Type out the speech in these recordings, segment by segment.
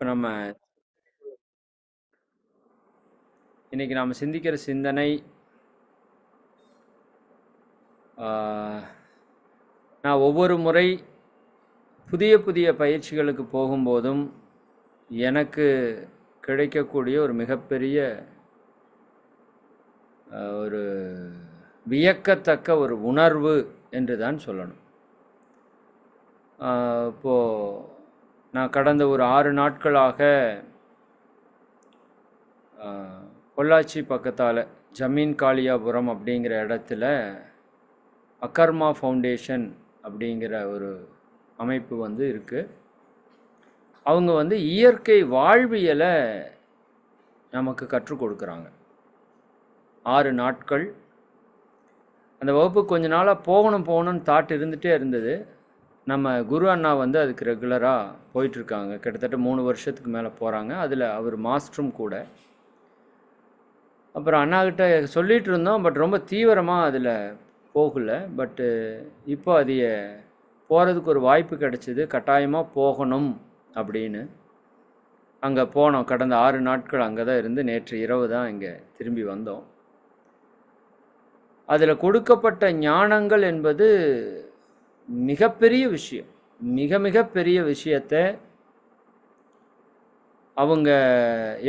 இப்போ இன்னைக்கு நாம் சிந்திக்கிற சிந்தனை, நான் ஒவ்வொரு முறை புதிய புதிய பயிற்சிகளுக்கு போகும்போதும் எனக்கு கிடைக்கக்கூடிய ஒரு மிகப்பெரிய ஒரு வியக்கத்தக்க ஒரு உணர்வு என்று தான் சொல்லணும். இப்போது நான் கடந்த ஒரு 6 நாட்களாக பொள்ளாச்சி பக்கத்தால் ஜமீன் காளியாபுரம் அப்படிங்கிற இடத்துல அகர்மா ஃபவுண்டேஷன் அப்படிங்கிற ஒரு அமைப்பு இருக்குது. அவங்க இயற்கை வாழ்வியலை நமக்கு கற்றுக் கொடுக்குறாங்க. 6 நாட்கள் அந்த வகுப்பு கொஞ்ச நாளாக போகணும்னு தாட் இருந்துகிட்டே இருந்தது. நம்ம குரு அண்ணா அதுக்கு ரெகுலராக போயிட்டுருக்காங்க. கிட்டத்தட்ட 3 வருஷத்துக்கு மேலே போகிறாங்க. அதில் அவர் மாஸ்டரும் கூட. அப்புறம் அண்ணாக்கிட்ட சொல்லிகிட்டு இருந்தோம், பட் ரொம்ப தீவிரமாக அதில் போகலை. பட்டு இப்போ அது போகிறதுக்கு ஒரு வாய்ப்பு கிடச்சிது. கட்டாயமாக போகணும் அப்படின்னு அங்கே போனோம். கடந்த 6 நாட்கள் அங்கே தான் இருந்து நேற்று இரவு தான் இங்கே திரும்பி வந்தோம். அதில் கொடுக்கப்பட்ட ஞானங்கள் என்பது மிகப்பெரிய விஷயம். மிக பெரிய விஷயத்தை அவங்க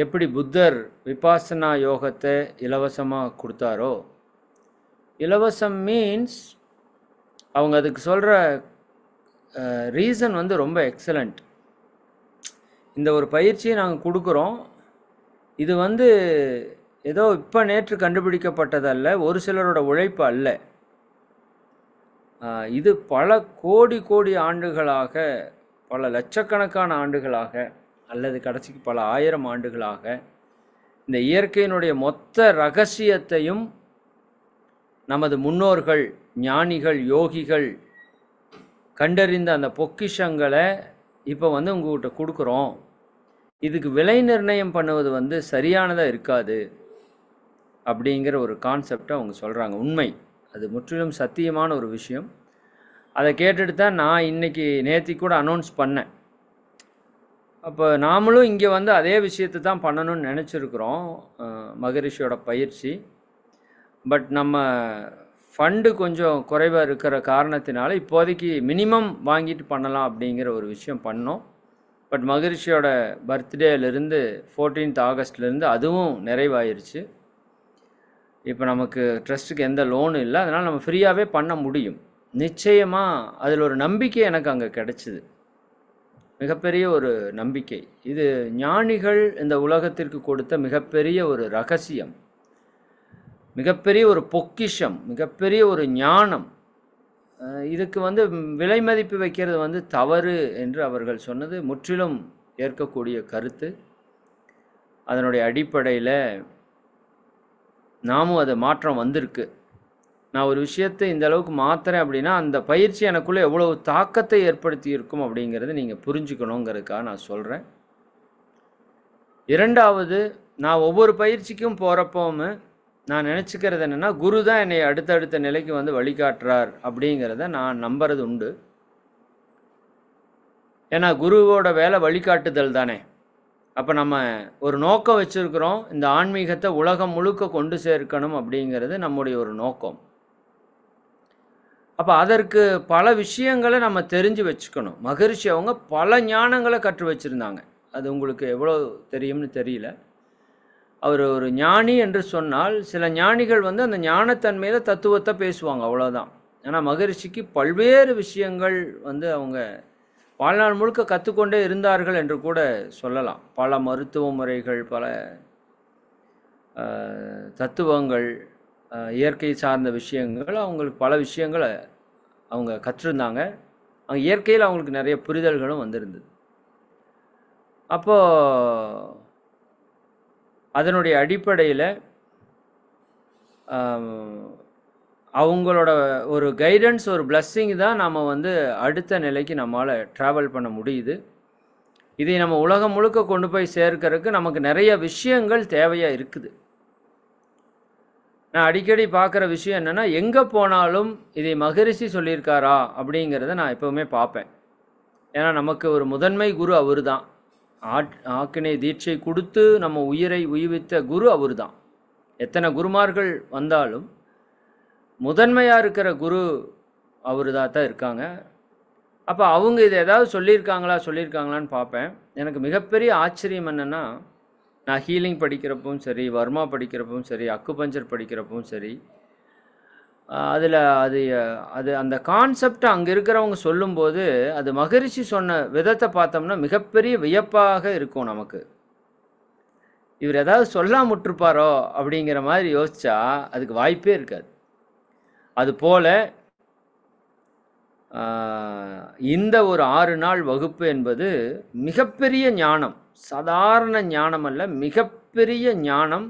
எப்படி புத்தர் விபாசனா யோகத்தை இலவசமாக கொடுத்தாரோ, இலவசம் மீன்ஸ் அவங்க அதுக்கு சொல்கிற ரீசன் ரொம்ப எக்ஸலண்ட். இந்த ஒரு பயிற்சியை நாங்கள் கொடுக்குறோம். இது ஏதோ இப்போ நேற்று கண்டுபிடிக்கப்பட்டதல்ல, ஒரு சிலரோட உழைப்பு அல்ல. இது பல கோடி ஆண்டுகளாக, பல லட்சக்கணக்கான ஆண்டுகளாக, அல்லது கடைசிக்கு பல 1000 ஆண்டுகளாக இந்த இயற்கையினுடைய மொத்த ரகசியத்தையும் நமது முன்னோர்கள், ஞானிகள், யோகிகள் கண்டறிந்த அந்த பொக்கிஷங்களை இப்போ உங்கள்கிட்ட கொடுக்குறோம். இதுக்கு விலை நிர்ணயம் பண்ணுவது சரியானதாக இருக்காது அப்படிங்கிற ஒரு கான்செப்டை அவங்க சொல்கிறாங்க. உண்மை, அது முற்றிலும் சத்தியமான ஒரு விஷயம். அதை கேட்டுட்டு தான் நான் இன்றைக்கி நேற்று கூட அனௌன்ஸ் பண்ணேன். அப்போ நாமளும் இங்கே அதே விஷயத்தை தான் பண்ணணும்னு நினச்சிருக்கிறோம், மகரிஷியோட பயிற்சி. பட் நம்ம ஃபண்டு கொஞ்சம் குறைவாக இருக்கிற காரணத்தினால இப்போதைக்கு மினிமம் வாங்கிட்டு பண்ணலாம் அப்படிங்கிற ஒரு விஷயம் பண்ணோம். பட் மகரிஷியோட பர்த்டேலேருந்து 14th ஆகஸ்ட்லேருந்து அதுவும் நிறைவாயிருச்சு. இப்போ நமக்கு ட்ரஸ்ட்டுக்கு எந்த லோனும் இல்லை, அதனால் நம்ம ஃப்ரீயாகவே பண்ண முடியும். நிச்சயமாக அதில் ஒரு நம்பிக்கை எனக்கு அங்கே கிடச்சிது, மிகப்பெரிய ஒரு நம்பிக்கை. இது ஞானிகள் இந்த உலகத்திற்கு கொடுத்த மிகப்பெரிய ஒரு ரகசியம், மிகப்பெரிய ஒரு பொக்கிஷம், மிகப்பெரிய ஒரு ஞானம். இதுக்கு விலை மதிப்பு வைக்கிறது தவறு என்று அவர்கள் சொன்னது முற்றிலும் ஏற்கக்கூடிய கருத்து. அதனுடைய அடிப்படையில் நாமும் அது மாற்றம் வந்திருக்கு. நான் ஒரு விஷயத்தை இந்த அளவுக்கு மாற்றுறேன் அப்படின்னா அந்த பயிற்சி எனக்குள்ளே எவ்வளவு தாக்கத்தை ஏற்படுத்தி இருக்கும் அப்படிங்கிறத நீங்கள் புரிஞ்சுக்கணுங்கிறதுக்காக நான் சொல்கிறேன். இரண்டாவது, நான் ஒவ்வொரு பயிற்சிக்கும் போகிறப்போவும் நான் நினச்சிக்கிறது என்னென்னா, குரு தான் என்னை அடுத்தடுத்த நிலைக்கு வழிகாட்டுறார் அப்படிங்கிறத நான் நம்புறது உண்டு. ஏன்னா குருவோட வேலை வழிகாட்டுதல் தானே. அப்போ நம்ம ஒரு நோக்கம் வச்சுருக்கிறோம், இந்த ஆன்மீகத்தை உலகம் முழுக்க கொண்டு சேர்க்கணும் அப்படிங்கிறது நம்முடைய ஒரு நோக்கம். அப்போ அதற்கு பல விஷயங்களை நம்ம தெரிஞ்சு வச்சுக்கணும். மகரிஷி அவங்க பல ஞானங்களை கற்று வச்சுருந்தாங்க. அது உங்களுக்கு எவ்வளோ தெரியும்னு தெரியல. அவர் ஒரு ஞானி என்று சொன்னால் சில ஞானிகள் அந்த ஞானத்தன்மையில் தத்துவத்தை பேசுவாங்க, அவ்வளோதான். ஆனால் மகரிஷிக்கு பல்வேறு விஷயங்கள் அவங்க வாழ்நாள் முழுக்க கற்றுக்கொண்டே இருந்தார்கள் என்று கூட சொல்லலாம். பல மருத்துவ முறைகள், பல தத்துவங்கள், இயற்கை சார்ந்த விஷயங்கள், அவங்களுக்கு பல விஷயங்களை அவங்க கற்றிருந்தாங்க. அவங்க இயற்கையில் அவங்களுக்கு நிறைய புரிதல்களும் வந்திருந்தது. அப்போது அதனுடைய அடிப்படையில் அவங்களோட ஒரு கைடன்ஸ், ஒரு பிளஸ்ஸிங் தான் நாம் அடுத்த நிலைக்கு நம்மளால் ட்ராவல் பண்ண முடியுது. இதை நம்ம உலகம் முழுக்க கொண்டு போய் சேர்க்கறதுக்கு நமக்கு நிறைய விஷயங்கள் தேவையாக இருக்குது. நான் அடிக்கடி பார்க்குற விஷயம் என்னென்னா, எங்கே போனாலும் இதை மகரிஷி சொல்லியிருக்காரா அப்படிங்கிறத நான் எப்போவுமே பார்ப்பேன். ஏன்னா நமக்கு ஒரு முதன்மை குரு அவர் தான். ஆக்கினை தீட்சை கொடுத்து நம்ம உயிரை உய்வித்த குரு அவர் தான். எத்தனை குருமார்கள் வந்தாலும் முதன்மையாக இருக்கிற குரு அவர் தான் இருக்காங்க. அப்போ அவங்க இதை ஏதாவது சொல்லியிருக்காங்களான்னு பார்ப்பேன். எனக்கு மிகப்பெரிய ஆச்சரியம் என்னென்னா, நான் ஹீலிங் படிக்கிறப்பவும் சரி, வர்மா படிக்கிறப்பவும் சரி, அக்குபஞ்சர் படிக்கிறப்பவும் சரி, அதில் அது அந்த கான்செப்டை அங்கே இருக்கிறவங்க சொல்லும்போது அது மகரிஷி சொன்ன விதத்தை பார்த்தோம்னா மிகப்பெரிய வியப்பாக இருக்கும் நமக்கு. இவர் ஏதாவது சொல்லாம விட்டுருப்பாரோ அப்படிங்கிற மாதிரி யோசிச்சா அதுக்கு வாய்ப்பே இருக்காது. அதுபோல இந்த ஒரு 6 நாள் வகுப்பு என்பது மிகப்பெரிய ஞானம், சாதாரண ஞானம் அல்ல, மிகப்பெரிய ஞானம்.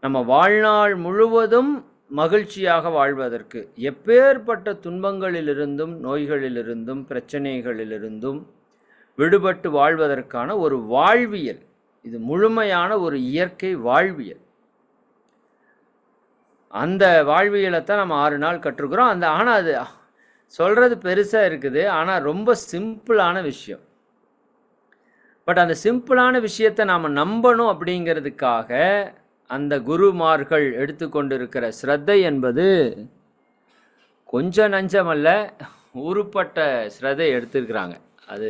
நம்ம வாழ்நாள் முழுவதும் மகிழ்ச்சியாக வாழ்வதற்கு, எப்பேற்பட்ட துன்பங்களிலிருந்தும் நோய்களிலிருந்தும் பிரச்சனைகளிலிருந்தும் விடுபட்டு வாழ்வதற்கான ஒரு வாழ்வியல். இது முழுமையான ஒரு இயற்கை வாழ்வியல். அந்த வாழ்வியலைத்தான் நம்ம 6 நாள் கற்றுக்கிறோம். ஆனால் அது சொல்கிறது பெருசாக இருக்குது, ஆனால் ரொம்ப சிம்பிளான விஷயம். பட் அந்த சிம்பிளான விஷயத்தை நாம் நம்பணும் அப்படிங்கிறதுக்காக அந்த குருமார்கள் எடுத்துக்கொண்டிருக்கிற ஸ்ரத்தை என்பது கொஞ்சம் நஞ்சமல்ல, ஊறுப்பட்ட ஸ்ரத்தை எடுத்துருக்குறாங்க. அது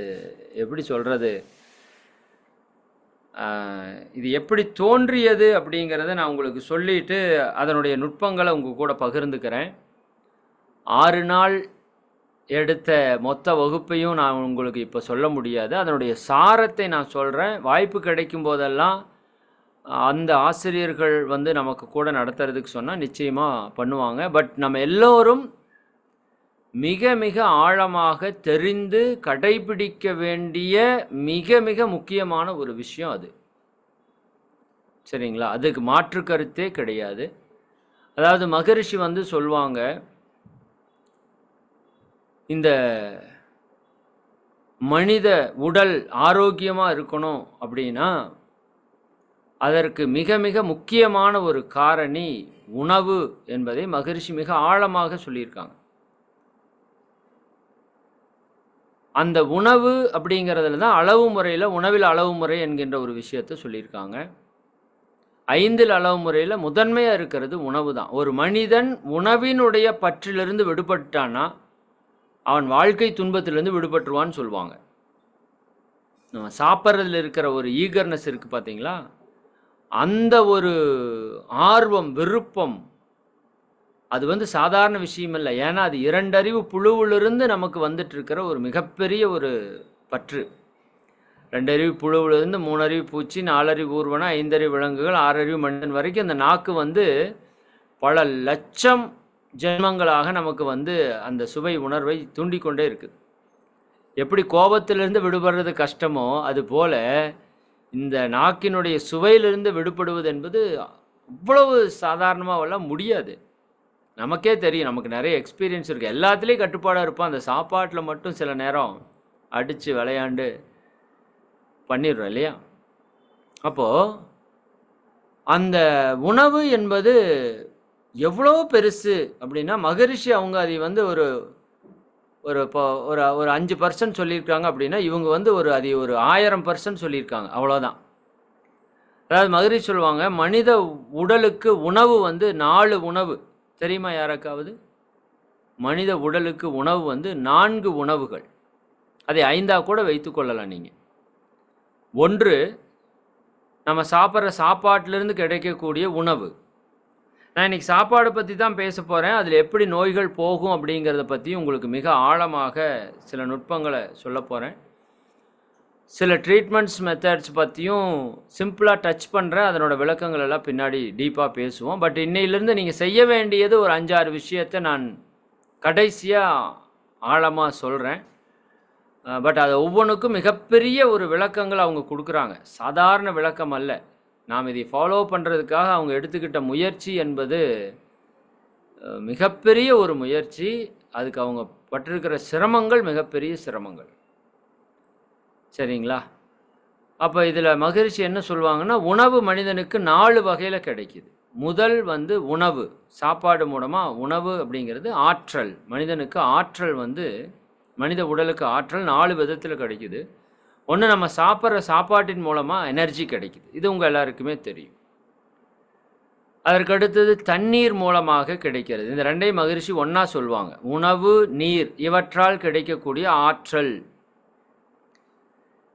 எப்படி சொல்கிறது, இது எப்படி தோன்றியது அப்படிங்கிறத நான் உங்களுக்கு சொல்லிவிட்டு அதனுடைய நுட்பங்களை உங்கள் கூட பகிர்ந்துக்கிறேன். 6 நாள் எடுத்த மொத்த வகுப்பையும் நான் உங்களுக்கு இப்போ சொல்ல முடியாது. அதனுடைய சாரத்தை நான் சொல்கிறேன். வாய்ப்பு கிடைக்கும் போதெல்லாம் அந்த ஆசிரியர்கள் நமக்கு கூட நடத்துறதுக்கு சொன்னால் நிச்சயமாக பண்ணுவாங்க. பட் நம்ம எல்லோரும் மிக மிக ஆழமாக தெரிந்து கடைபிடிக்க வேண்டிய மிக மிக முக்கியமான ஒரு விஷயம் அது. சரிங்களா? அதுக்கு மாற்று கருத்தே கிடையாது. அதாவது மகரிஷி சொல்லுவாங்க, இந்த மனித உடல் ஆரோக்கியமாக இருக்கணும் அப்படின்னா அதற்கு மிக மிக முக்கியமான ஒரு காரணி உணவு என்பதை மகரிஷி மிக ஆழமாக சொல்லியிருக்காங்க. அந்த உணவு அப்படிங்கிறதுல தான் அளவு முறையில், உணவில் அளவு முறை என்கின்ற ஒரு விஷயத்தை சொல்லியிருக்காங்க. 5 அளவு முறையில் முதன்மையாக இருக்கிறது உணவு தான். ஒரு மனிதன் உணவினுடைய பற்றிலிருந்து விடுபட்டான்னா அவன் வாழ்க்கை துன்பத்திலிருந்து விடுபட்டுருவான்னு சொல்லுவாங்க. நம்ம சாப்பிட்றதுல இருக்கிற ஒரு ஈகர்னஸ் இருக்குது பார்த்தீங்களா, அந்த ஒரு ஆர்வம், விருப்பம், அது சாதாரண விஷயம் இல்லை. ஏன்னா அது 2 அறிவு புழுவிலிருந்து நமக்கு வந்துட்டு இருக்கிற ஒரு மிகப்பெரிய ஒரு பற்று. 2 அறிவு புழுவிலிருந்து 3 அறிவு பூச்சி, 4 அறிவு ஊர்வன, 5 அறிவு விலங்குகள், 6 அறிவு மனிதன் வரைக்கும் அந்த நாக்கு பல லட்சம் ஜென்மங்களாக நமக்கு அந்த சுவை உணர்வை தூண்டிக்கொண்டே இருக்குது. எப்படி கோபத்திலிருந்து விடுபடுறது கஷ்டமோ அதுபோல் இந்த நாக்கினுடைய சுவையிலிருந்து விடுபடுவது என்பது அவ்வளவு சாதாரணமாகலாம் முடியாது. நமக்கே தெரியும், நமக்கு நிறைய எக்ஸ்பீரியன்ஸ் இருக்குது. எல்லாத்துலேயும் கட்டுப்பாடாக இருப்போம், அந்த சாப்பாட்டில் மட்டும் சில நேரம் அடித்து விளையாண்டு பண்ணிடுறோம் இல்லையா? அப்போது அந்த உணவு என்பது எவ்வளோ பெருசு அப்படின்னா மகரிஷி அவங்க அதை ஒரு ஒரு இப்போ ஒரு 5% சொல்லியிருக்காங்க அப்படின்னா இவங்க அதை ஒரு 1000% சொல்லியிருக்காங்க. அவ்வளோதான். அதாவது மகரிஷி சொல்லுவாங்க, மனித உடலுக்கு உணவு 4 உணவு தெரியுமா யாருக்காவது? மனித உடலுக்கு உணவு 4 உணவுகள். அதை 5ஆக கூட வைத்துக்கொள்ளலாம் நீங்கள். 1 நம்ம சாப்பிட்ற சாப்பாட்டிலிருந்து கிடைக்கக்கூடிய உணவு. நான் இன்றைக்கி சாப்பாடு பற்றி தான் பேச போகிறேன். அதில் எப்படி நோய்கள் போகும் அப்படிங்கிறத பற்றி உங்களுக்கு மிக ஆழமாக சில நுட்பங்களை சொல்ல போகிறேன். சில ட்ரீட்மெண்ட்ஸ் மெத்தட்ஸ் பற்றியும் சிம்பிளாக டச் பண்ணுறேன். அதனோட விளக்கங்கள் எல்லாம் பின்னாடி டீப்பாக பேசுவோம். பட் இன்னையிலேருந்து நீங்கள் செய்ய வேண்டியது ஒரு 5-6 விஷயத்தை நான் கடைசியாக ஆழமாக சொல்கிறேன். பட் அது ஒவ்வொன்றுக்கும் மிகப்பெரிய ஒரு விளக்கங்கள் அவங்க கொடுக்குறாங்க. சாதாரண விளக்கம் அல்ல. நாம் இதை ஃபாலோ பண்ணுறதுக்காக அவங்க எடுத்துக்கிட்ட முயற்சி என்பது மிகப்பெரிய ஒரு முயற்சி. அதுக்கு அவங்க பட்டிருக்கிற சிரமங்கள் மிகப்பெரிய சிரமங்கள். சரிங்களா? அப்போ இதில் மகரிஷி என்ன சொல்லுவாங்கன்னா, உணவு மனிதனுக்கு 4 வகையில் கிடைக்கிது. முதல் உணவு, சாப்பாடு மூலமாக உணவு அப்படிங்கிறது ஆற்றல். மனிதனுக்கு ஆற்றல் மனித உடலுக்கு ஆற்றல் 4 விதத்தில் கிடைக்கிது. ஒன்று நம்ம சாப்பிட்ற சாப்பாட்டின் மூலமாக எனர்ஜி கிடைக்குது, இது உங்கள் எல்லாருக்குமே தெரியும். அதற்கு அடுத்தது தண்ணீர் மூலமாக கிடைக்கிறது. இந்த ரெண்டையும் மகரிஷி ஒன்றா சொல்லுவாங்க. உணவு, நீர் இவற்றால் கிடைக்கக்கூடிய ஆற்றல்.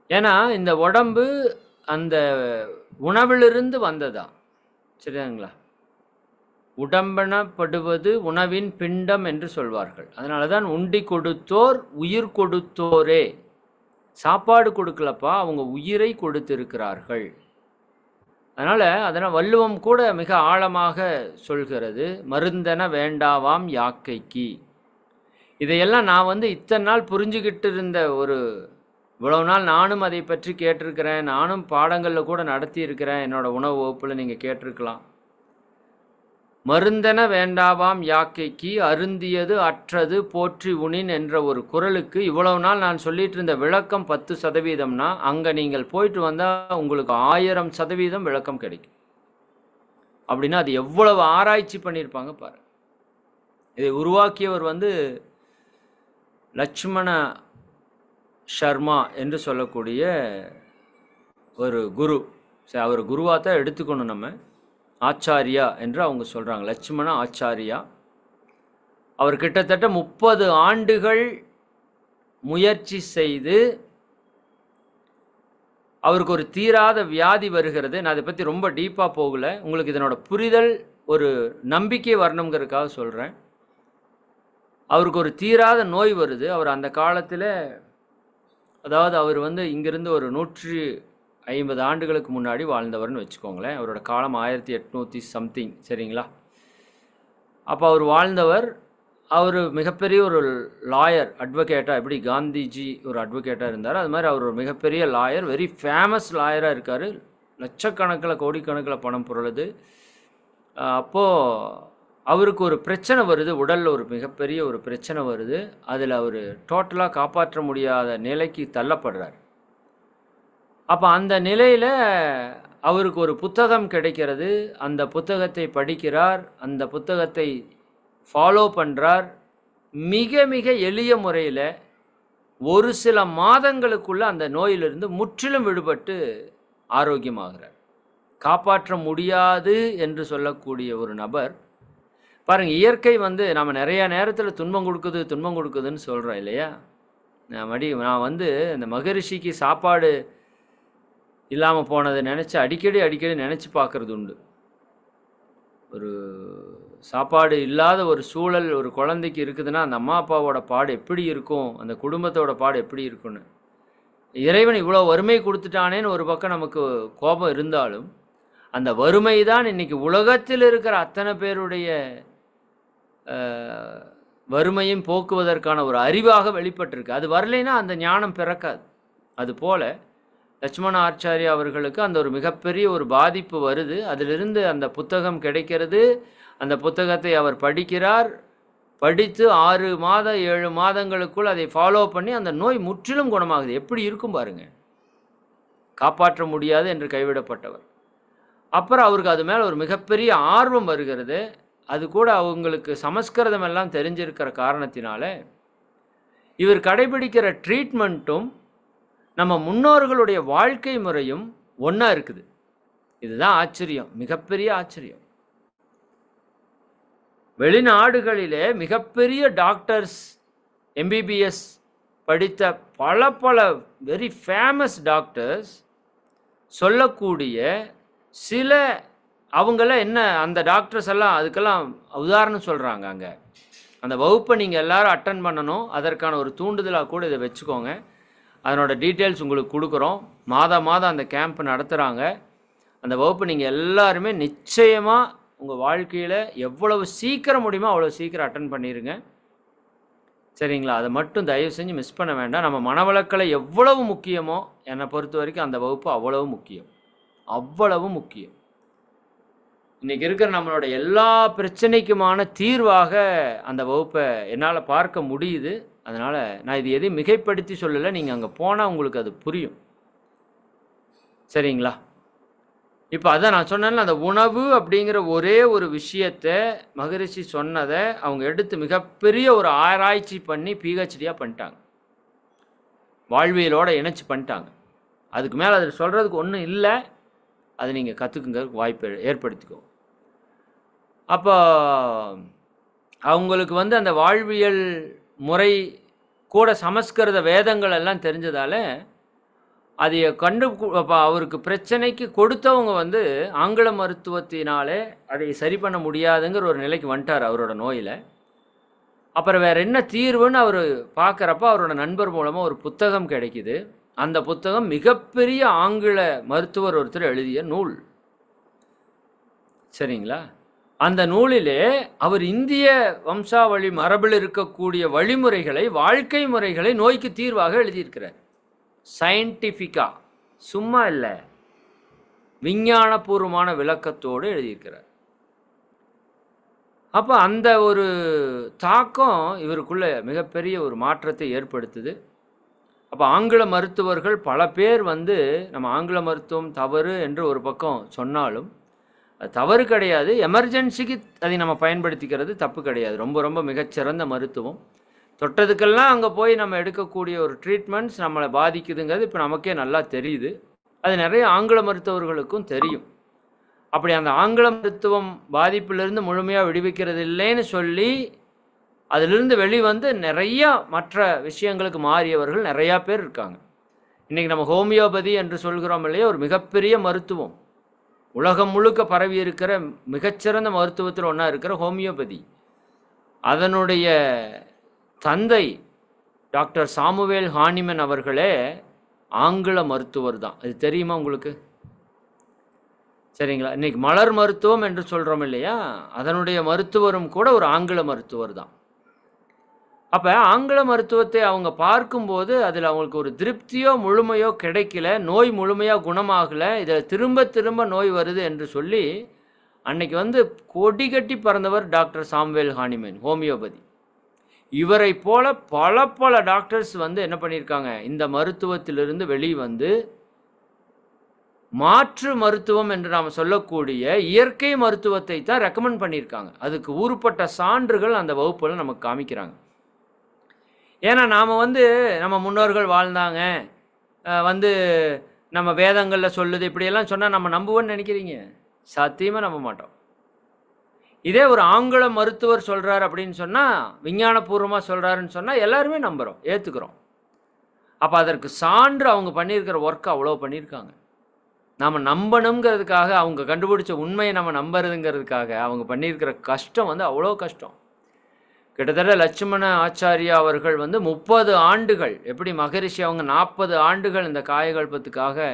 ஏன்னா இந்த உடம்பு அந்த உணவிலிருந்து வந்ததா, சரிங்களா? உடம்பெனப்படுவது உணவின் பிண்டம் என்று சொல்வார்கள். அதனால தான் உண்டி கொடுத்தோர் உயிர் கொடுத்தோரே. சாப்பாடு கொடுக்கலப்பா, அவங்க உயிரை கொடுத்திருக்கிறார்கள். அதனால் வள்ளுவம் கூட மிக ஆழமாக சொல்கிறது, மருந்தென வேண்டாவாம் யாக்கைக்கு. இதையெல்லாம் நான் இத்தனை நாள் புரிஞ்சுக்கிட்டு இருந்த இவ்வளவு நாள் நானும் அதை பற்றி கேட்டிருக்கிறேன், நானும் பாடங்களில் கூட நடத்தியிருக்கிறேன். என்னோடய உணவு வகுப்பில் நீங்கள் கேட்டிருக்கலாம். மருந்தென வேண்டாவாம் யாக்கைக்கு அருந்தியது அற்றது போற்றி உணின் என்ற ஒரு குறளுக்கு இவ்வளவு நாள் நான் சொல்லிட்டு இருந்த விளக்கம் 10%. அங்கே நீங்கள் போயிட்டு வந்தால் உங்களுக்கு 1000% விளக்கம் கிடைக்கும். அப்படின்னா அது எவ்வளவு ஆராய்ச்சி பண்ணியிருப்பாங்க பாரு. இதை உருவாக்கியவர் லட்சுமண சர்மா என்று சொல்லக்கூடிய ஒரு குரு. சரி, அவர் குருவாக தான் எடுத்துக்கணும் நம்ம. ஆச்சாரியா என்று அவங்க சொல்கிறாங்க, லட்சுமண ஆச்சாரியா. அவர் கிட்டத்தட்ட 30 ஆண்டுகள் முயற்சி செய்து அவருக்கு ஒரு தீராத வியாதி வருகிறது. நான் அதை பற்றி ரொம்ப டீப்பாக போகலை, உங்களுக்கு இதனோட புரிதல் ஒரு நம்பிக்கை வரணுங்கிறதுக்காக சொல்கிறேன். அவருக்கு ஒரு தீராத நோய் வருது. அவர் அந்த காலத்தில், அதாவது அவர் இங்கிருந்து ஒரு 150 ஆண்டுகளுக்கு முன்னாடி வாழ்ந்தவர்னு வச்சுக்கோங்களேன். அவரோட காலம் 1800 சம்திங், சரிங்களா? அப்போ அவர் வாழ்ந்தவர். அவர் மிகப்பெரிய ஒரு லாயர், அட்வொகேட்டாக, எப்படி காந்திஜி ஒரு அட்வொகேட்டாக இருந்தார், அது மாதிரி அவர் ஒரு மிகப்பெரிய லாயர், வெரி ஃபேமஸ் லாயராக இருக்கார். லட்சக்கணக்கில் கோடிக்கணக்கில் பணம் புரளுது. அப்போது அவருக்கு ஒரு பிரச்சனை வருது, உடலில் ஒரு மிகப்பெரிய ஒரு பிரச்சனை வருது. அதில் அவர் டோட்டலாக காப்பாற்ற முடியாத நிலைக்கு தள்ளப்படுறார். அப்போ அந்த நிலையில் அவருக்கு ஒரு புத்தகம் கிடைக்கிறது. அந்த புத்தகத்தை படிக்கிறார், அந்த புத்தகத்தை ஃபாலோ பண்ணுறார். மிக மிக எளிய முறையில் ஒரு சில மாதங்களுக்குள்ள அந்த நோயிலிருந்து முற்றிலும் விடுபட்டு ஆரோக்கியமாகிறார். காப்பாற்ற முடியாது என்று சொல்லக்கூடிய ஒரு நபர் பாருங்கள். இயற்கை நம்ம நிறையா நேரத்தில் துன்பம் கொடுக்குதுன்னு சொல்கிறோம் இல்லையா? நான் இந்த மகரிஷிக்கு சாப்பாடு இல்லாமல் போனதை நினச்சி அடிக்கடி நினச்சி பார்க்குறது உண்டு. ஒரு சாப்பாடு இல்லாத ஒரு சூழல் ஒரு குழந்தைக்கு இருக்குதுன்னா அந்த அம்மா அப்பாவோட பாடு எப்படி இருக்கும், அந்த குடும்பத்தோட பாடு எப்படி இருக்குன்னு. இறைவன் இவ்வளோ வறுமை கொடுத்துட்டானேன்னு ஒரு பக்கம் நமக்கு கோபம் இருந்தாலும், அந்த வறுமை தான் இன்றைக்கி உலகத்தில் இருக்கிற அத்தனை பேருடைய வறுமையும் போக்குவதற்கான ஒரு அறிவாக வெளிப்பட்டிருக்கு. அது வரலைன்னா அந்த ஞானம் பிறக்காது. அதுபோல் லட்சுமண ஆச்சாரியா அவர்களுக்கு அந்த ஒரு மிகப்பெரிய ஒரு பாதிப்பு வருது. அதிலிருந்து அந்த புத்தகம் கிடைக்கிறது. அந்த புத்தகத்தை அவர் படிக்கிறார். படித்து 6 மாதம் 7 மாதங்களுக்குள் அதை ஃபாலோ பண்ணி அந்த நோய் முற்றிலும் குணமாகுது. எப்படி இருக்கும் பாருங்க. காப்பாற்ற முடியாது என்று கைவிடப்பட்டவர். அப்புறம் அவருக்கு அது மேலே ஒரு மிகப்பெரிய ஆர்வம் வருகிறது. அது கூட அவங்களுக்கு சமஸ்கிருதம் எல்லாம் தெரிஞ்சிருக்கிற காரணத்தினால இவர் கடைபிடிக்கிற ட்ரீட்மெண்ட்டும் நம்ம முன்னோர்களுடைய வாழ்க்கை முறையும் ஒன்றா இருக்குது. இதுதான் ஆச்சரியம், மிகப்பெரிய ஆச்சரியம். வெளிநாடுகளிலே மிகப்பெரிய டாக்டர்ஸ், எம்பிபிஎஸ் படித்த பல வெரி ஃபேமஸ் டாக்டர்ஸ் சொல்லக்கூடிய சில அவங்கள என்ன அந்த டாக்டர்ஸ் எல்லாம் அதுக்கெல்லாம் உதாரணம் சொல்கிறாங்க. அங்கே அந்த வகுப்பை நீங்கள் எல்லோரும் அட்டன் பண்ணணும். அதற்கான ஒரு தூண்டுதலாக கூட இதை வச்சுக்கோங்க. அதனோட டீட்டெயில்ஸ் உங்களுக்கு கொடுக்குறோம். மாதம் அந்த கேம்ப் நடத்துகிறாங்க. அந்த வகுப்பு நீங்கள் எல்லாருமே நிச்சயமாக உங்கள் வாழ்க்கையில் எவ்வளவு சீக்கிரம் முடியுமோ அவ்வளோ சீக்கிரம் அட்டன் பண்ணிடுங்க, சரிங்களா? அதை மட்டும் தயவு செஞ்சு மிஸ் பண்ண வேண்டாம். நம்ம மனவளக்கலை எவ்வளவு முக்கியமோ என்னை பொறுத்த வரைக்கும் அந்த வகுப்பு அவ்வளவு முக்கியம், அவ்வளவு முக்கியம். இன்றைக்கி இருக்கிற நம்மளோட எல்லா பிரச்சனைக்குமான தீர்வாக அந்த வகுப்பை என்னால் பார்க்க முடியுது. அதனால் நான் இது எதையும் மிகைப்படுத்தி சொல்லலை. நீங்கள் அங்கே போனால் உங்களுக்கு அது புரியும், சரிங்களா? இப்போ அதான் நான் சொன்னேன்ல, அந்த உணவு அப்படிங்கிற ஒரே ஒரு விஷயத்தை மகரிஷி சொன்னதை அவங்க எடுத்து மிகப்பெரிய ஒரு ஆராய்ச்சி பண்ணி பிஹெச்டியாக பண்ணிட்டாங்க, வாழ்வியலோடு இணைச்சி பண்ணிட்டாங்க. அதுக்கு மேலே அதில் சொல்கிறதுக்கு ஒன்றும் இல்லை. அது நீங்கள் கற்றுக்குங்க வாய்ப்பு ஏற்படுத்திக்கோ. அப்போ அவங்களுக்கு வந்து அந்த வாழ்வியல் முறை கூட சமஸ்கிருத வேதங்கள் எல்லாம் தெரிஞ்சதால அதை அப்போ அவருக்கு பிரச்சனைக்கு கொடுத்தவங்க வந்து ஆங்கில மருத்துவத்தினாலே அதை சரி பண்ண முடியாதுங்கிற ஒரு நிலைக்கு வந்துட்டார் அவரோட நோயில். அப்புறம் வேறு என்ன தீர்வுன்னு அவர் பார்க்குறப்ப அவரோட நண்பர் மூலமாக ஒரு புத்தகம் கிடைக்கிது. அந்த புத்தகம் மிகப்பெரிய ஆங்கில மருத்துவர் ஒருத்தர் எழுதிய நூல். சரிங்களா? அந்த நூலிலே அவர் இந்திய வம்சாவளி மரபில் இருக்கக்கூடிய வழிமுறைகளை, வாழ்க்கை முறைகளை நோய்க்கு தீர்வாக எழுதியிருக்கிறார். சயின்டிஃபிக்காக, சும்மா இல்லை, விஞ்ஞானபூர்வமான விளக்கத்தோடு எழுதியிருக்கிறார். அப்போ அந்த ஒரு தாக்கம் இவருக்குள்ள மிகப்பெரிய ஒரு மாற்றத்தை ஏற்படுத்துது. அப்போ ஆங்கில மருத்துவர்கள் பல பேர் வந்து நம்ம ஆங்கில மருத்துவம் தவறு என்று ஒரு பக்கம் சொன்னாலும் அது தவறு கிடையாது. எமர்ஜென்சிக்கு அதை நம்ம பயன்படுத்திக்கிறது தப்பு கிடையாது. ரொம்ப ரொம்ப மிகச்சிறந்த மருத்துவம். தொட்டதுக்கெல்லாம் அங்கே போய் நம்ம எடுக்கக்கூடிய ஒரு ட்ரீட்மெண்ட்ஸ் நம்மளை பாதிக்குதுங்கிறது இப்போ நமக்கே நல்லா தெரியுது. அது நிறைய ஆங்கில மருத்துவர்களுக்கும் தெரியும். அப்படி அந்த ஆங்கில மருத்துவம் பாதிப்பிலிருந்து முழுமையாக விடுவிக்கிறது இல்லைன்னு சொல்லி அதிலிருந்து வெளிவந்து நிறையா மற்ற விஷயங்களுக்கு மாறியவர்கள் நிறையா பேர் இருக்காங்க. இன்றைக்கி நம்ம ஹோமியோபதி என்று சொல்கிறோம் இல்லையா, ஒரு மிகப்பெரிய மருத்துவம், உலகம் முழுக்க பரவி இருக்கிற மிகச்சிறந்த மருத்துவத்தில் ஒன்றா இருக்கிற ஹோமியோபதி. அதனுடைய தந்தை டாக்டர் சாமுவேல் ஹானிமன் அவர்களே ஆங்கில மருத்துவர் தான். அது தெரியுமா உங்களுக்கு? சரிங்களா? இன்றைக்கி மலர் மருத்துவம் என்று சொல்கிறோம் இல்லையா, அதனுடைய மருத்துவரும் கூட ஒரு ஆங்கில மருத்துவர் தான். அப்போ ஆங்கில மருத்துவத்தை அவங்க பார்க்கும்போது அதில் அவங்களுக்கு ஒரு திருப்தியோ முழுமையோ கிடைக்கல, நோய் முழுமையாக குணமாகலை, இதில் திரும்ப திரும்ப நோய் வருது என்று சொல்லி அன்னைக்கு வந்து கொடி கட்டி பறந்தவர் டாக்டர் சாமுவேல் ஹானிமன், ஹோமியோபதி. இவரை போல பல பல டாக்டர்ஸ் வந்து என்ன பண்ணியிருக்காங்க, இந்த மருத்துவத்திலிருந்து வெளியே வந்து மாற்று மருத்துவம் என்று நாம் சொல்லக்கூடிய இயற்கை மருத்துவத்தை தான் ரெக்கமெண்ட் பண்ணியிருக்காங்க. அதுக்கு ஊறுப்பட்ட சான்றுகள் அந்த வகுப்பில் நமக்கு காமிக்கிறாங்க. ஏன்னா நாம் வந்து நம்ம முன்னோர்கள் வாழ்ந்தாங்க, வந்து நம்ம வேதங்களில் சொல்லுது, இப்படியெல்லாம் சொன்னால் நம்ம நம்புவோன்னு நினைக்கிறீங்க? சத்தியமாக நம்ப மாட்டோம். இதே ஒரு ஆங்கில மருத்துவர் சொல்கிறார் அப்படின்னு சொன்னால், விஞ்ஞானபூர்வமாக சொல்கிறாருன்னு சொன்னால் எல்லாருமே நம்புகிறோம், ஏற்றுக்கிறோம். அப்போ அதற்கு சான்று அவங்க பண்ணியிருக்கிற ஒர்க் அவ்வளோ பண்ணியிருக்காங்க. நாம் நம்பணுங்கிறதுக்காக, அவங்க கண்டுபிடிச்ச உண்மையை நம்ம நம்புறதுங்கிறதுக்காக அவங்க பண்ணியிருக்கிற கஷ்டம் வந்து அவ்வளோ கஷ்டம். கிட்டத்தட்ட லட்சுமண ஆச்சாரியா அவர்கள் வந்து 30 ஆண்டுகள், எப்படி மகரிஷி அவங்க 40 ஆண்டுகள் இந்த காயகல்பத்துக்காக